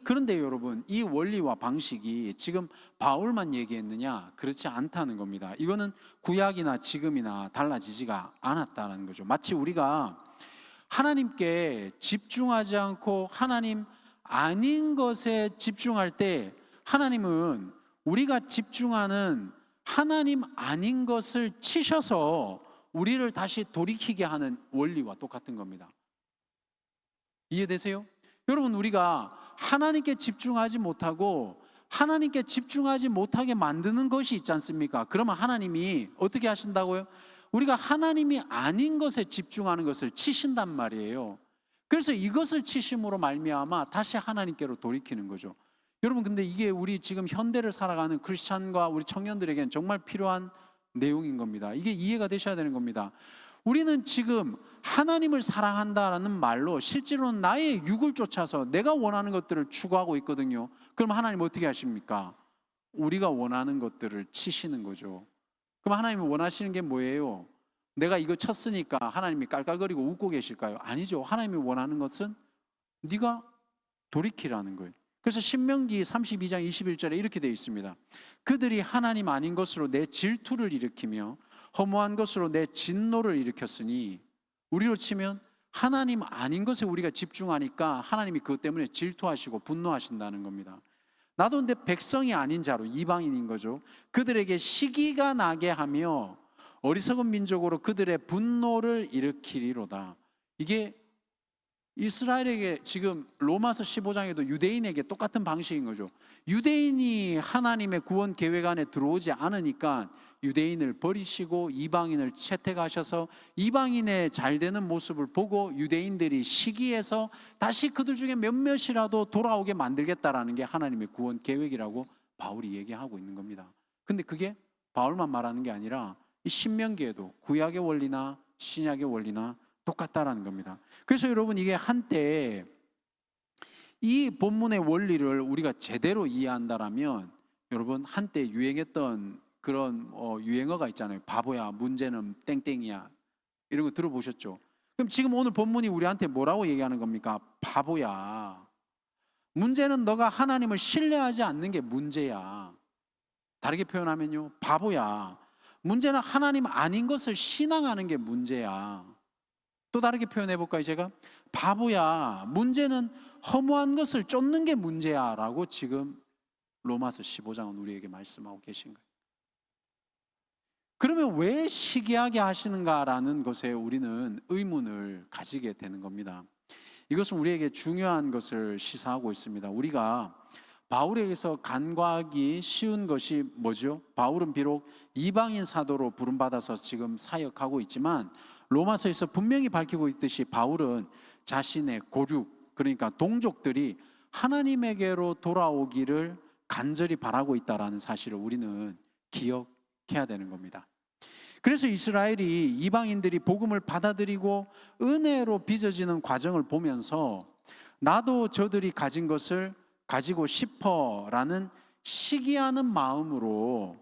그런데 여러분, 이 원리와 방식이 지금 바울만 얘기했느냐? 그렇지 않다는 겁니다. 이거는 구약이나 지금이나 달라지지가 않았다는 거죠. 마치 우리가 하나님께 집중하지 않고 하나님 아닌 것에 집중할 때, 하나님은 우리가 집중하는 하나님 아닌 것을 치셔서 우리를 다시 돌이키게 하는 원리와 똑같은 겁니다. 이해되세요? 여러분, 우리가 하나님께 집중하지 못하고 하나님께 집중하지 못하게 만드는 것이 있지 않습니까? 그러면 하나님이 어떻게 하신다고요? 우리가 하나님이 아닌 것에 집중하는 것을 치신단 말이에요. 그래서 이것을 치심으로 말미암아 다시 하나님께로 돌이키는 거죠. 여러분, 근데 이게 우리 지금 현대를 살아가는 크리스찬과 우리 청년들에게는 정말 필요한 내용인 겁니다. 이게 이해가 되셔야 되는 겁니다. 우리는 지금 하나님을 사랑한다라는 말로 실제로는 나의 육을 쫓아서 내가 원하는 것들을 추구하고 있거든요. 그럼 하나님 어떻게 하십니까? 우리가 원하는 것들을 치시는 거죠. 그럼 하나님이 원하시는 게 뭐예요? 내가 이거 쳤으니까 하나님이 깔깔거리고 웃고 계실까요? 아니죠. 하나님이 원하는 것은 네가 돌이키라는 거예요. 그래서 신명기 32장 21절에 이렇게 되어 있습니다. 그들이 하나님 아닌 것으로 내 질투를 일으키며 허무한 것으로 내 진노를 일으켰으니, 우리로 치면 하나님 아닌 것에 우리가 집중하니까 하나님이 그것 때문에 질투하시고 분노하신다는 겁니다. 나도 근데 백성이 아닌 자로, 이방인인 거죠. 그들에게 시기가 나게 하며 어리석은 민족으로 그들의 분노를 일으키리로다. 이게 이스라엘에게 지금 로마서 15장에도 유대인에게 똑같은 방식인 거죠. 유대인이 하나님의 구원 계획 안에 들어오지 않으니까 유대인을 버리시고 이방인을 채택하셔서 이방인의 잘 되는 모습을 보고 유대인들이 시기해서 다시 그들 중에 몇몇이라도 돌아오게 만들겠다라는 게 하나님의 구원 계획이라고 바울이 얘기하고 있는 겁니다. 근데 그게 바울만 말하는 게 아니라 이 신명기에도 구약의 원리나 신약의 원리나 똑같다라는 겁니다. 그래서 여러분, 이게 한때 이 본문의 원리를 우리가 제대로 이해한다라면, 여러분, 한때 유행했던 그런 유행어가 있잖아요. 바보야, 문제는 땡땡이야, 이런 거 들어보셨죠? 그럼 지금 오늘 본문이 우리한테 뭐라고 얘기하는 겁니까? 바보야, 문제는 너가 하나님을 신뢰하지 않는 게 문제야. 다르게 표현하면요, 바보야, 문제는 하나님 아닌 것을 신앙하는 게 문제야. 또 다르게 표현해 볼까요? 제가 바보야, 문제는 허무한 것을 쫓는 게 문제야 라고 지금 로마서 15장은 우리에게 말씀하고 계신 거예요. 그러면 왜 시기하게 하시는가라는 것에 우리는 의문을 가지게 되는 겁니다. 이것은 우리에게 중요한 것을 시사하고 있습니다. 우리가 바울에게서 간과하기 쉬운 것이 뭐죠? 바울은 비록 이방인 사도로 부름받아서 지금 사역하고 있지만 로마서에서 분명히 밝히고 있듯이 바울은 자신의 고륙, 그러니까 동족들이 하나님에게로 돌아오기를 간절히 바라고 있다는 사실을 우리는 기억해야 되는 겁니다. 그래서 이스라엘이 이방인들이 복음을 받아들이고 은혜로 빚어지는 과정을 보면서 나도 저들이 가진 것을 가지고 싶어라는 시기하는 마음으로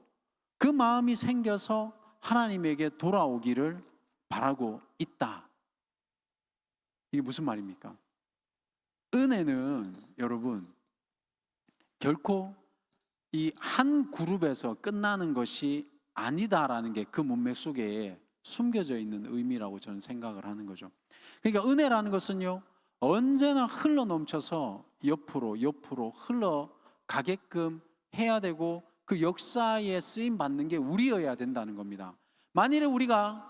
그 마음이 생겨서 하나님에게 돌아오기를 바라고 있다. 이게 무슨 말입니까? 은혜는 여러분 결코 이 한 그룹에서 끝나는 것이 아니다라는 게 그 문맥 속에 숨겨져 있는 의미라고 저는 생각을 하는 거죠. 그러니까 은혜라는 것은요, 언제나 흘러 넘쳐서 옆으로 흘러가게끔 해야 되고 그 역사에 쓰임 받는 게 우리여야 된다는 겁니다. 만일에 우리가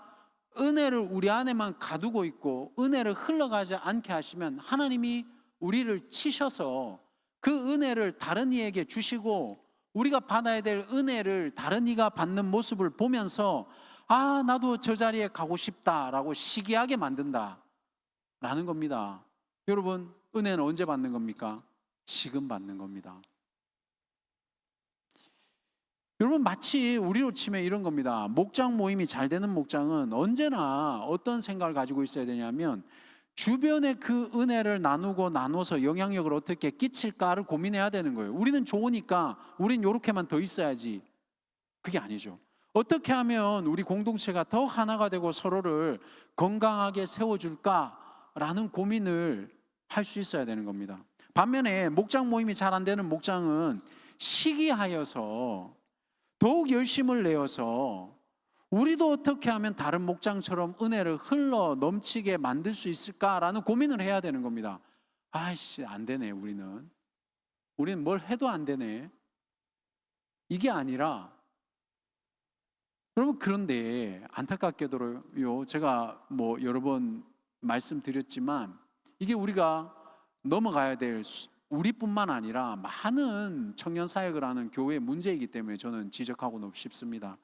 은혜를 우리 안에만 가두고 있고 은혜를 흘러가지 않게 하시면 하나님이 우리를 치셔서 그 은혜를 다른 이에게 주시고 우리가 받아야 될 은혜를 다른 이가 받는 모습을 보면서 아, 나도 저 자리에 가고 싶다라고 시기하게 만든다라는 겁니다. 여러분, 은혜는 언제 받는 겁니까? 지금 받는 겁니다. 여러분, 마치 우리로 치면 이런 겁니다. 목장 모임이 잘 되는 목장은 언제나 어떤 생각을 가지고 있어야 되냐면 주변에 그 은혜를 나눠서 영향력을 어떻게 끼칠까를 고민해야 되는 거예요. 우리는 좋으니까 우린 이렇게만 더 있어야지. 그게 아니죠. 어떻게 하면 우리 공동체가 더 하나가 되고 서로를 건강하게 세워줄까라는 고민을 할 수 있어야 되는 겁니다. 반면에 목장 모임이 잘 안 되는 목장은 시기하여서 더욱 열심을 내어서 우리도 어떻게 하면 다른 목장처럼 은혜를 흘러 넘치게 만들 수 있을까라는 고민을 해야 되는 겁니다. 아이씨, 안 되네. 우리는 뭘 해도 안 되네. 이게 아니라 여러분, 그런데 안타깝게도요, 제가 여러 번 말씀드렸지만 이게 우리가 넘어가야 될 우리뿐만 아니라 많은 청년 사역을 하는 교회의 문제이기 때문에 저는 지적하고 싶습니다.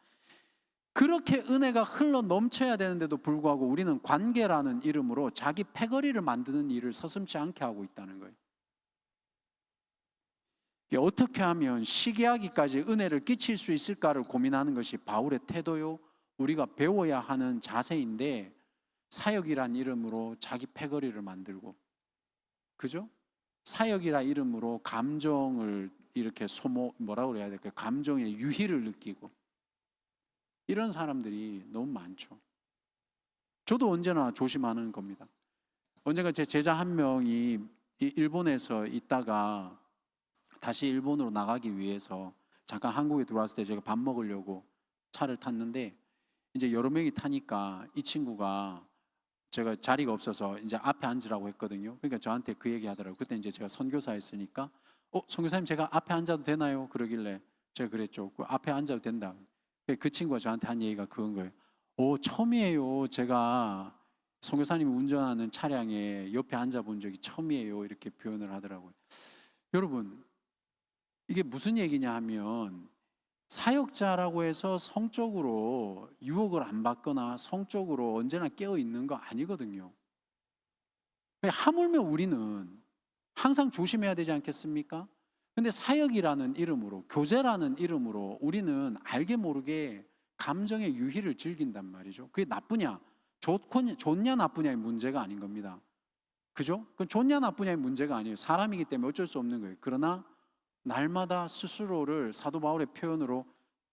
그렇게 은혜가 흘러 넘쳐야 되는데도 불구하고 우리는 관계라는 이름으로 자기 패거리를 만드는 일을 서슴지 않게 하고 있다는 거예요. 어떻게 하면 시기하기까지 은혜를 끼칠 수 있을까를 고민하는 것이 바울의 태도요, 우리가 배워야 하는 자세인데 사역이란 이름으로 자기 패거리를 만들고, 그죠? 사역이라 이름으로 감정을 이렇게 뭐라고 그래야 될까요? 감정의 유희를 느끼고 이런 사람들이 너무 많죠. 저도 언제나 조심하는 겁니다. 언젠가 제 제자 한 명이 일본에서 있다가 다시 일본으로 나가기 위해서 잠깐 한국에 들어왔을 때 제가 밥 먹으려고 차를 탔는데 이제 여러 명이 타니까 이 친구가 제가 자리가 없어서 이제 앞에 앉으라고 했거든요. 그러니까 저한테 그 얘기 하더라고요. 그때 이제 제가 선교사였으니까 선교사님 제가 앞에 앉아도 되나요? 그러길래 제가 그랬죠. 앞에 앉아도 된다. 그 친구가 저한테 한 얘기가 그건 거예요. 처음이에요. 제가 선교사님이 운전하는 차량에 옆에 앉아본 적이 처음이에요. 이렇게 표현을 하더라고요. 여러분, 이게 무슨 얘기냐 하면 사역자라고 해서 성적으로 유혹을 안 받거나 성적으로 언제나 깨어 있는 거 아니거든요. 하물며 우리는 항상 조심해야 되지 않겠습니까? 근데 사역이라는 이름으로, 교제라는 이름으로 우리는 알게 모르게 감정의 유희를 즐긴단 말이죠. 그게 나쁘냐, 좋냐 나쁘냐의 문제가 아닌 겁니다. 그죠? 그건 좋냐 나쁘냐의 문제가 아니에요. 사람이기 때문에 어쩔 수 없는 거예요. 그러나 날마다 스스로를 사도 바울의 표현으로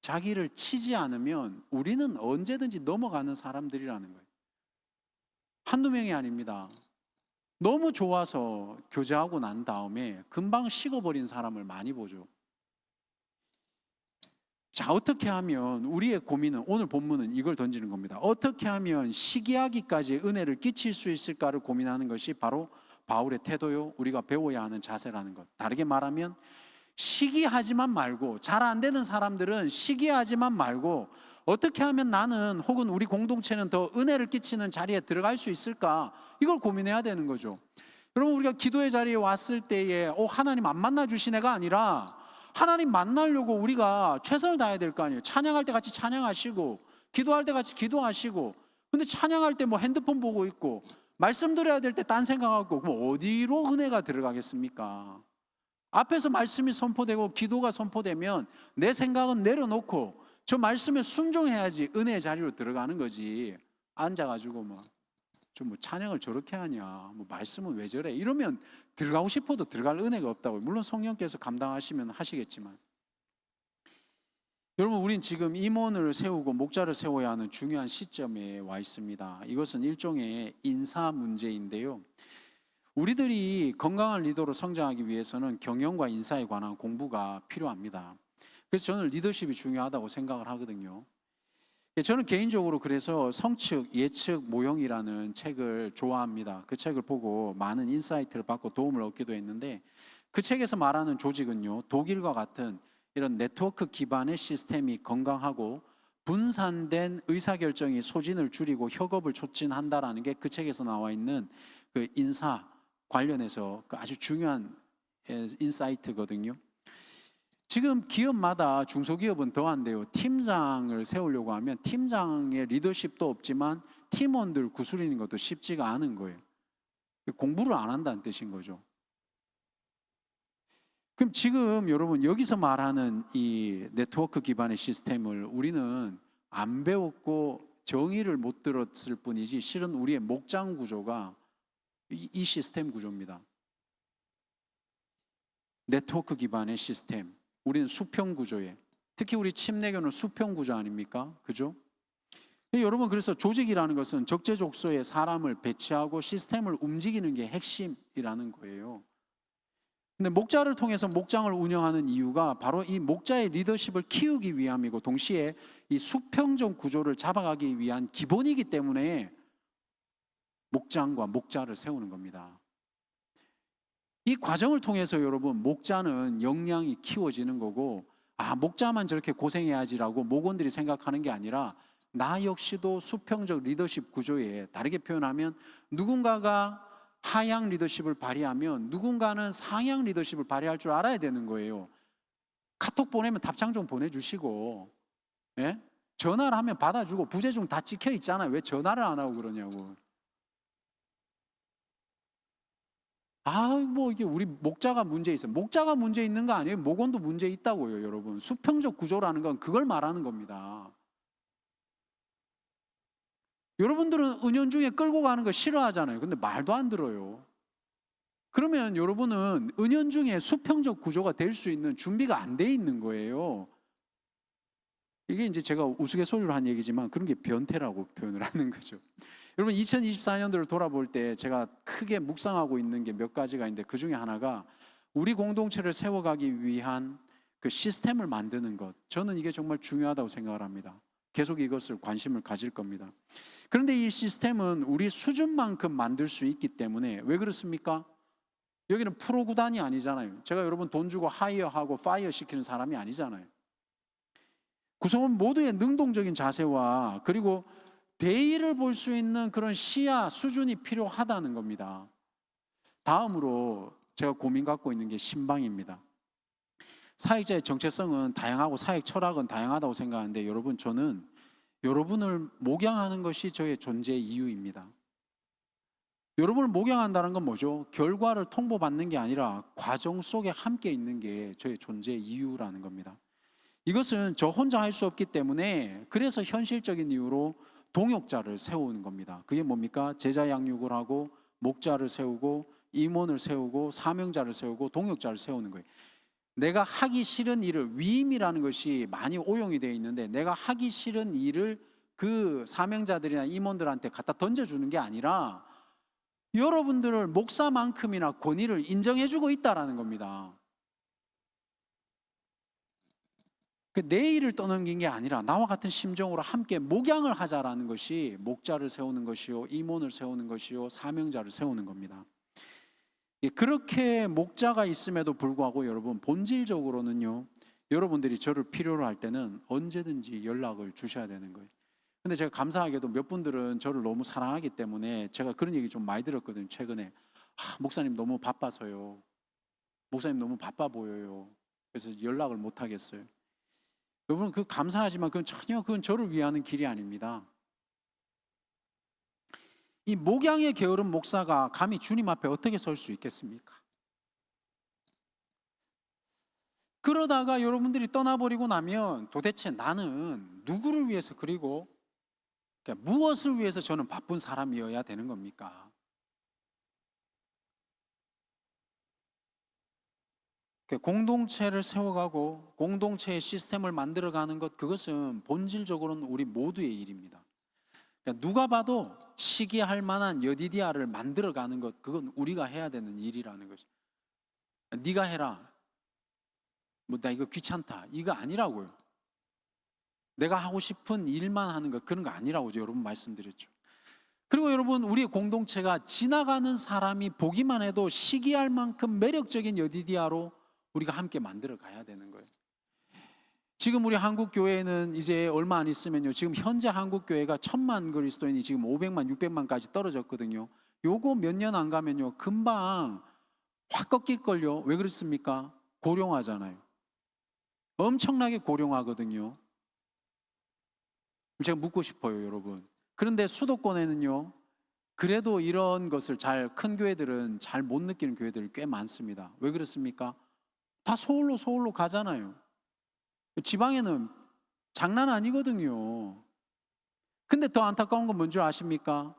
자기를 치지 않으면 우리는 언제든지 넘어가는 사람들이라는 거예요. 한두 명이 아닙니다. 너무 좋아서 교제하고 난 다음에 금방 식어버린 사람을 많이 보죠. 자, 어떻게 하면 우리의 고민은, 오늘 본문은 이걸 던지는 겁니다. 어떻게 하면 시기하기까지 은혜를 끼칠 수 있을까를 고민하는 것이 바로 바울의 태도요, 우리가 배워야 하는 자세라는 것. 다르게 말하면 시기하지만 말고, 잘 안 되는 사람들은 시기하지만 말고 어떻게 하면 나는 혹은 우리 공동체는 더 은혜를 끼치는 자리에 들어갈 수 있을까? 이걸 고민해야 되는 거죠. 여러분, 우리가 기도의 자리에 왔을 때에 하나님 안 만나 주시네가 아니라 하나님 만나려고 우리가 최선을 다해야 될 거 아니에요. 찬양할 때 같이 찬양하시고 기도할 때 같이 기도하시고, 근데 찬양할 때 뭐 핸드폰 보고 있고 말씀 드려야 될 때 딴 생각하고, 그럼 어디로 은혜가 들어가겠습니까? 앞에서 말씀이 선포되고 기도가 선포되면 내 생각은 내려놓고 저 말씀에 순종해야지 은혜의 자리로 들어가는 거지. 앉아가지고 뭐 찬양을 저렇게 하냐, 뭐 말씀은 왜 저래, 이러면 들어가고 싶어도 들어갈 은혜가 없다고. 물론 성령께서 감당하시면 하시겠지만, 여러분, 우린 지금 임원을 세우고 목자를 세워야 하는 중요한 시점에 와 있습니다. 이것은 일종의 인사 문제인데요, 우리들이 건강한 리더로 성장하기 위해서는 경영과 인사에 관한 공부가 필요합니다. 그래서 저는 리더십이 중요하다고 생각을 하거든요. 저는 개인적으로 그래서 성측, 예측, 모형이라는 책을 좋아합니다. 그 책을 보고 많은 인사이트를 받고 도움을 얻기도 했는데, 그 책에서 말하는 조직은요, 독일과 같은 이런 네트워크 기반의 시스템이 건강하고 분산된 의사결정이 소진을 줄이고 협업을 촉진한다라는 게 그 책에서 나와 있는 그 인사 관련해서 아주 중요한 인사이트거든요. 지금 기업마다, 중소기업은 더한데요, 팀장을 세우려고 하면 팀장의 리더십도 없지만 팀원들 구슬리는 것도 쉽지가 않은 거예요. 공부를 안 한다는 뜻인 거죠. 그럼 지금 여러분, 여기서 말하는 이 네트워크 기반의 시스템을 우리는 안 배웠고 정의를 못 들었을 뿐이지, 실은 우리의 목장 구조가 이 시스템 구조입니다. 네트워크 기반의 시스템. 우리는 수평 구조에, 특히 우리 침례교는 수평 구조 아닙니까? 그죠? 여러분, 그래서 조직이라는 것은 적재적소에 사람을 배치하고 시스템을 움직이는 게 핵심이라는 거예요. 근데 목자를 통해서 목장을 운영하는 이유가 바로 이 목자의 리더십을 키우기 위함이고, 동시에 이 수평적 구조를 잡아가기 위한 기본이기 때문에 목장과 목자를 세우는 겁니다. 이 과정을 통해서 여러분, 목자는 역량이 키워지는 거고, 목자만 저렇게 고생해야지라고 목원들이 생각하는 게 아니라, 나 역시도 수평적 리더십 구조에, 다르게 표현하면 누군가가 하향 리더십을 발휘하면 누군가는 상향 리더십을 발휘할 줄 알아야 되는 거예요. 카톡 보내면 답장 좀 보내주시고, 예? 전화를 하면 받아주고, 부재중 다 찍혀 있잖아요. 왜 전화를 안 하고 그러냐고. 뭐 이게 우리 목자가 문제 있어요. 목자가 문제 있는 거 아니에요. 목원도 문제 있다고요, 여러분. 수평적 구조라는 건 그걸 말하는 겁니다. 여러분들은 은연중에 끌고 가는 거 싫어하잖아요. 근데 말도 안 들어요. 그러면 여러분은 은연중에 수평적 구조가 될 수 있는 준비가 안 돼 있는 거예요. 이게 이제 제가 우스갯소리로 한 얘기지만 그런 게 변태라고 표현을 하는 거죠. 여러분, 2024년도를 돌아볼 때 제가 크게 묵상하고 있는 게 몇 가지가 있는데, 그 중에 하나가 우리 공동체를 세워가기 위한 그 시스템을 만드는 것. 저는 이게 정말 중요하다고 생각을 합니다. 계속 이것을 관심을 가질 겁니다. 그런데 이 시스템은 우리 수준만큼 만들 수 있기 때문에, 왜 그렇습니까? 여기는 프로 구단이 아니잖아요. 제가 여러분 돈 주고 하이어하고 파이어 시키는 사람이 아니잖아요. 구성원 모두의 능동적인 자세와 그리고 대의를 볼 수 있는 그런 시야 수준이 필요하다는 겁니다. 다음으로 제가 고민 갖고 있는 게 신방입니다. 사역자의 정체성은 다양하고 사역 철학은 다양하다고 생각하는데, 여러분, 저는 여러분을 목양하는 것이 저의 존재의 이유입니다. 여러분을 목양한다는 건 뭐죠? 결과를 통보받는 게 아니라 과정 속에 함께 있는 게 저의 존재의 이유라는 겁니다. 이것은 저 혼자 할 수 없기 때문에, 그래서 현실적인 이유로 동역자를 세우는 겁니다. 그게 뭡니까? 제자 양육을 하고 목자를 세우고 임원을 세우고 사명자를 세우고 동역자를 세우는 거예요. 내가 하기 싫은 일을, 위임이라는 것이 많이 오용이 되어 있는데, 내가 하기 싫은 일을 그 사명자들이나 임원들한테 갖다 던져주는 게 아니라 여러분들을 목사만큼이나 권위를 인정해주고 있다라는 겁니다. 내 일을 떠넘긴 게 아니라 나와 같은 심정으로 함께 목양을 하자라는 것이 목자를 세우는 것이요, 임원을 세우는 것이요, 사명자를 세우는 겁니다. 그렇게 목자가 있음에도 불구하고 여러분, 본질적으로는요, 여러분들이 저를 필요로 할 때는 언제든지 연락을 주셔야 되는 거예요. 근데 제가 감사하게도 몇 분들은 저를 너무 사랑하기 때문에 제가 그런 얘기 좀 많이 들었거든요. 최근에 목사님 너무 바빠서요. 목사님 너무 바빠 보여요. 그래서 연락을 못 하겠어요. 여러분, 그 감사하지만 그건 저를 위하는 길이 아닙니다. 이 목양에 게으른 목사가 감히 주님 앞에 어떻게 설 수 있겠습니까? 그러다가 여러분들이 떠나버리고 나면 도대체 나는 누구를 위해서, 그리고 무엇을 위해서 저는 바쁜 사람이어야 되는 겁니까? 공동체를 세워가고 공동체의 시스템을 만들어가는 것, 그것은 본질적으로는 우리 모두의 일입니다. 누가 봐도 시기할 만한 여디디아를 만들어가는 것, 그건 우리가 해야 되는 일이라는 거죠. 네가 해라, 나 이거 귀찮다, 이거 아니라고요. 내가 하고 싶은 일만 하는 것, 그런 거 아니라고 여러분 말씀드렸죠. 그리고 여러분, 우리의 공동체가 지나가는 사람이 보기만 해도 시기할 만큼 매력적인 여디디아로 우리가 함께 만들어 가야 되는 거예요. 지금 우리 한국 교회는 이제 얼마 안 있으면요, 지금 현재 한국 교회가 1000만 그리스도인이 지금 500만, 600만까지 떨어졌거든요. 요거 몇 년 안 가면요, 금방 확 꺾일걸요. 왜 그렇습니까? 고령화잖아요. 엄청나게 고령화거든요. 제가 묻고 싶어요, 여러분. 그런데 수도권에는요, 그래도 이런 것을 큰 교회들은 잘 못 느끼는 교회들이 꽤 많습니다. 왜 그렇습니까? 다 서울로 가잖아요. 지방에는 장난 아니거든요. 근데 더 안타까운 건 뭔지 아십니까?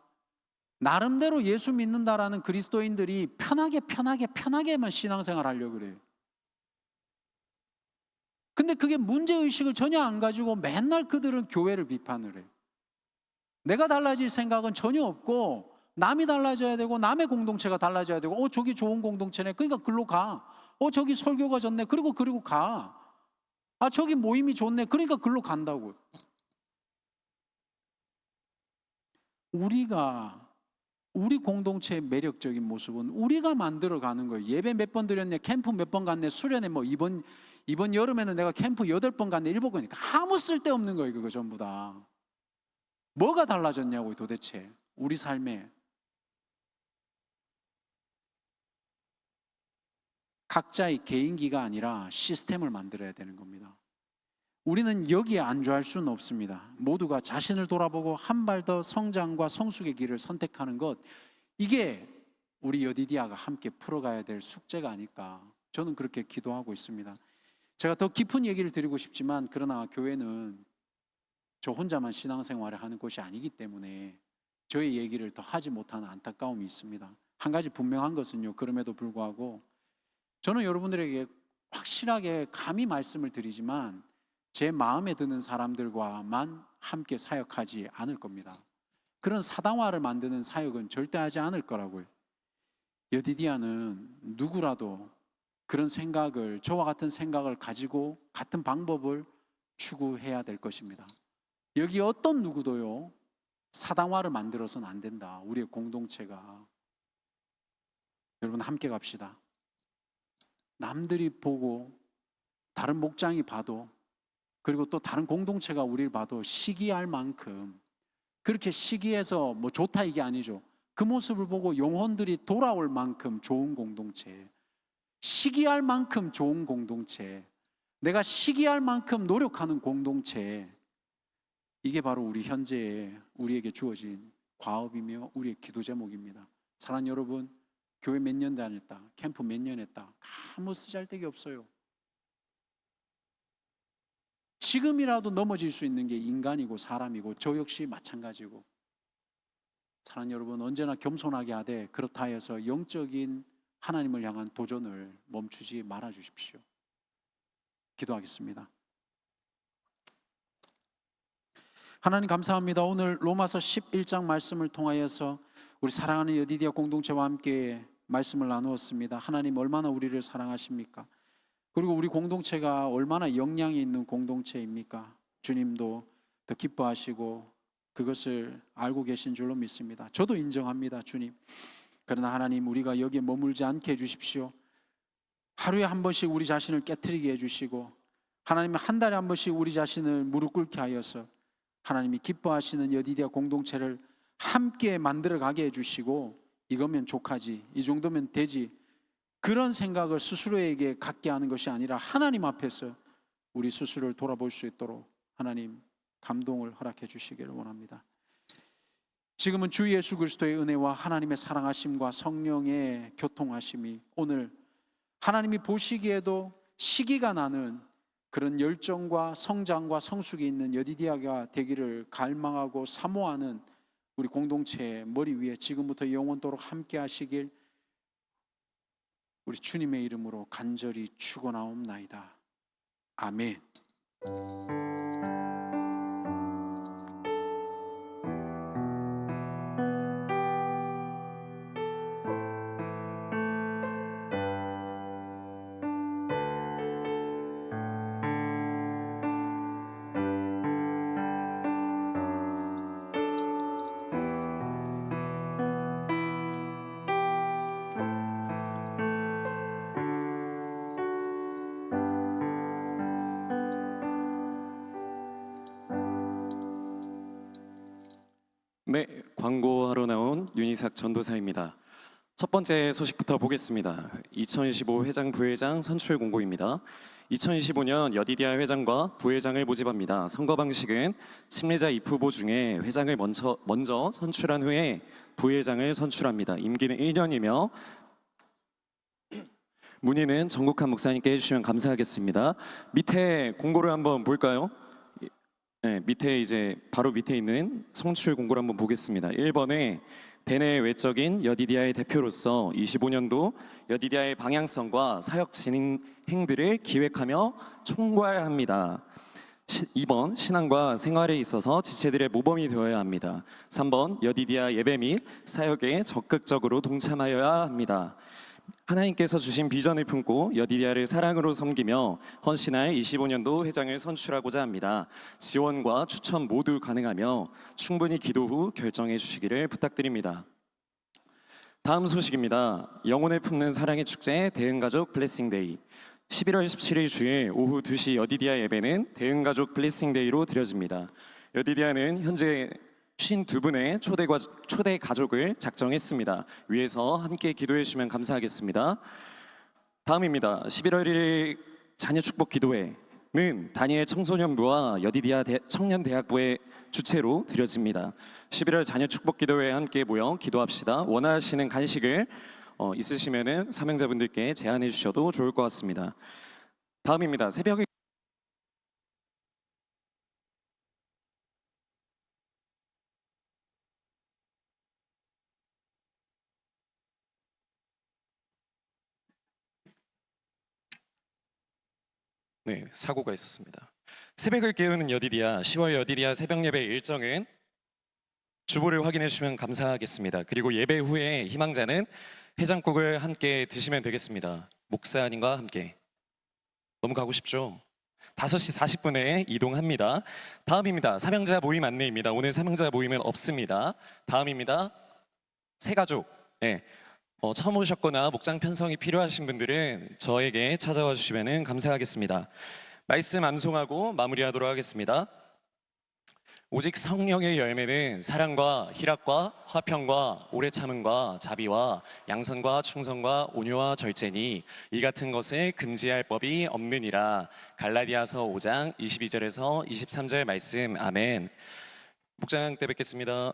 나름대로 예수 믿는다라는 그리스도인들이 편하게만 신앙생활 하려고 그래요. 근데 그게 문제의식을 전혀 안 가지고 맨날 그들은 교회를 비판을 해요. 내가 달라질 생각은 전혀 없고, 남이 달라져야 되고, 남의 공동체가 달라져야 되고, 저기 좋은 공동체네, 그러니까 글로 가. 저기 설교가 좋네, 그리고 가. 저기 모임이 좋네, 그러니까 글로 간다고. 우리 공동체의 매력적인 모습은 우리가 만들어가는 거예요. 예배 몇 번 드렸네, 캠프 몇 번 갔네, 수련회 이번 여름에는 내가 캠프 8번 갔네, 7번 가니까 아무 쓸데없는 거예요. 그거 전부 다. 뭐가 달라졌냐고요, 도대체 우리 삶에. 각자의 개인기가 아니라 시스템을 만들어야 되는 겁니다. 우리는 여기에 안주할 수는 없습니다. 모두가 자신을 돌아보고 한 발 더 성장과 성숙의 길을 선택하는 것, 이게 우리 여디디아가 함께 풀어가야 될 숙제가 아닐까, 저는 그렇게 기도하고 있습니다. 제가 더 깊은 얘기를 드리고 싶지만, 그러나 교회는 저 혼자만 신앙생활을 하는 곳이 아니기 때문에 저의 얘기를 더 하지 못하는 안타까움이 있습니다. 한 가지 분명한 것은요, 그럼에도 불구하고 저는 여러분들에게 확실하게 감히 말씀을 드리지만, 제 마음에 드는 사람들과만 함께 사역하지 않을 겁니다. 그런 사당화를 만드는 사역은 절대 하지 않을 거라고요. 여디디아는 누구라도 그런 생각을, 저와 같은 생각을 가지고 같은 방법을 추구해야 될 것입니다. 여기 어떤 누구도요, 사당화를 만들어서는 안 된다. 우리의 공동체가. 여러분, 함께 갑시다. 남들이 보고, 다른 목장이 봐도, 그리고 또 다른 공동체가 우리를 봐도 시기할 만큼, 그렇게 시기해서 뭐 좋다 이게 아니죠. 그 모습을 보고 영혼들이 돌아올 만큼 좋은 공동체, 시기할 만큼 좋은 공동체, 내가 시기할 만큼 노력하는 공동체, 이게 바로 우리 현재에 우리에게 주어진 과업이며 우리의 기도 제목입니다. 사랑하는 여러분, 교회 몇 년 다녔다, 캠프 몇 년 했다, 아무 쓰잘데기 없어요. 지금이라도 넘어질 수 있는 게 인간이고 사람이고, 저 역시 마찬가지고. 사랑하는 여러분, 언제나 겸손하게 하되 그렇다 해서 영적인 하나님을 향한 도전을 멈추지 말아 주십시오. 기도하겠습니다. 하나님 감사합니다. 오늘 로마서 11장 말씀을 통하여서 우리 사랑하는 여디디아 공동체와 함께 말씀을 나누었습니다. 하나님 얼마나 우리를 사랑하십니까? 그리고 우리 공동체가 얼마나 영향이 있는 공동체입니까? 주님도 더 기뻐하시고 그것을 알고 계신 줄로 믿습니다. 저도 인정합니다, 주님. 그러나 하나님, 우리가 여기에 머물지 않게 해주십시오. 하루에 한 번씩 우리 자신을 깨트리게 해주시고, 하나님은 한 달에 한 번씩 우리 자신을 무릎 꿇게 하여서 하나님이 기뻐하시는 여디디아 공동체를 함께 만들어가게 해주시고, 이거면 족하지, 이 정도면 되지, 그런 생각을 스스로에게 갖게 하는 것이 아니라 하나님 앞에서 우리 스스로를 돌아볼 수 있도록 하나님 감동을 허락해 주시기를 원합니다. 지금은 주 예수 그리스도의 은혜와 하나님의 사랑하심과 성령의 교통하심이 오늘 하나님이 보시기에도 시기가 나는 그런 열정과 성장과 성숙이 있는 여디디아가 되기를 갈망하고 사모하는 우리 공동체의 머리 위에 지금부터 영원토록 함께 하시길 우리 주님의 이름으로 간절히 축원하옵나이다. 아멘. 네, 광고하러 나온 윤희삭 전도사입니다. 첫 번째 소식부터 보겠습니다. 2025 회장 부회장 선출 공고입니다. 2025년 여디디아 회장과 부회장을 모집합니다. 선거 방식은 침례자 입후보 중에 회장을 먼저 선출한 후에 부회장을 선출합니다. 임기는 1년이며 문의는 정국한 목사님께 해주시면 감사하겠습니다. 밑에 공고를 한번 볼까요? 네, 밑에 이제 바로 밑에 있는 선출 공고를 한번 보겠습니다. 1번에 대내 외적인 여디디아의 대표로서 25년도 여디디아의 방향성과 사역 진행 행들을 기획하며 총괄합니다. 2번 신앙과 생활에 있어서 지체들의 모범이 되어야 합니다. 3번 여디디아 예배 및 사역에 적극적으로 동참하여야 합니다. 하나님께서 주신 비전을 품고 여디디아를 사랑으로 섬기며 헌신할 25년도 회장을 선출하고자 합니다. 지원과 추천 모두 가능하며 충분히 기도 후 결정해 주시기를 부탁드립니다. 다음 소식입니다. 영혼을 품는 사랑의 축제 대흥가족 블레싱데이. 11월 17일 주일 오후 2시 여디디아 예배는 대흥가족 블레싱데이로 드려집니다. 여디디아는 현재 52분의 초대 가족을 작정했습니다. 위에서 함께 기도해 주시면 감사하겠습니다. 다음입니다. 11월 1일 자녀 축복 기도회는 다니엘 청소년부와 여디디아 청년대학부의 주최로 드려집니다. 11월 자녀 축복 기도회에 함께 모여 기도합시다. 원하시는 간식을 있으시면은 사명자분들께 제안해 주셔도 좋을 것 같습니다. 다음입니다. 새벽에 네, 사고가 있었습니다. 새벽을 깨우는 여디디아 10월 여디디아 새벽 예배 일정은 주보를 확인해 주시면 감사하겠습니다. 그리고 예배 후에 희망자는 해장국을 함께 드시면 되겠습니다. 목사님과 함께. 너무 가고 싶죠? 5시 40분에 이동합니다. 다음입니다. 사명자 모임 안내입니다. 오늘 사명자 모임은 없습니다. 다음입니다. 새가족. 네. 처음 오셨거나 목장 편성이 필요하신 분들은 저에게 찾아와 주시면 감사하겠습니다. 말씀 암송하고 마무리하도록 하겠습니다. 오직 성령의 열매는 사랑과 희락과 화평과 오래 참음과 자비와 양선과 충성과 온유와 절제니 이 같은 것을 금지할 법이 없느니라. 갈라디아서 5장 22절에서 23절 말씀. 아멘. 목장 때 뵙겠습니다.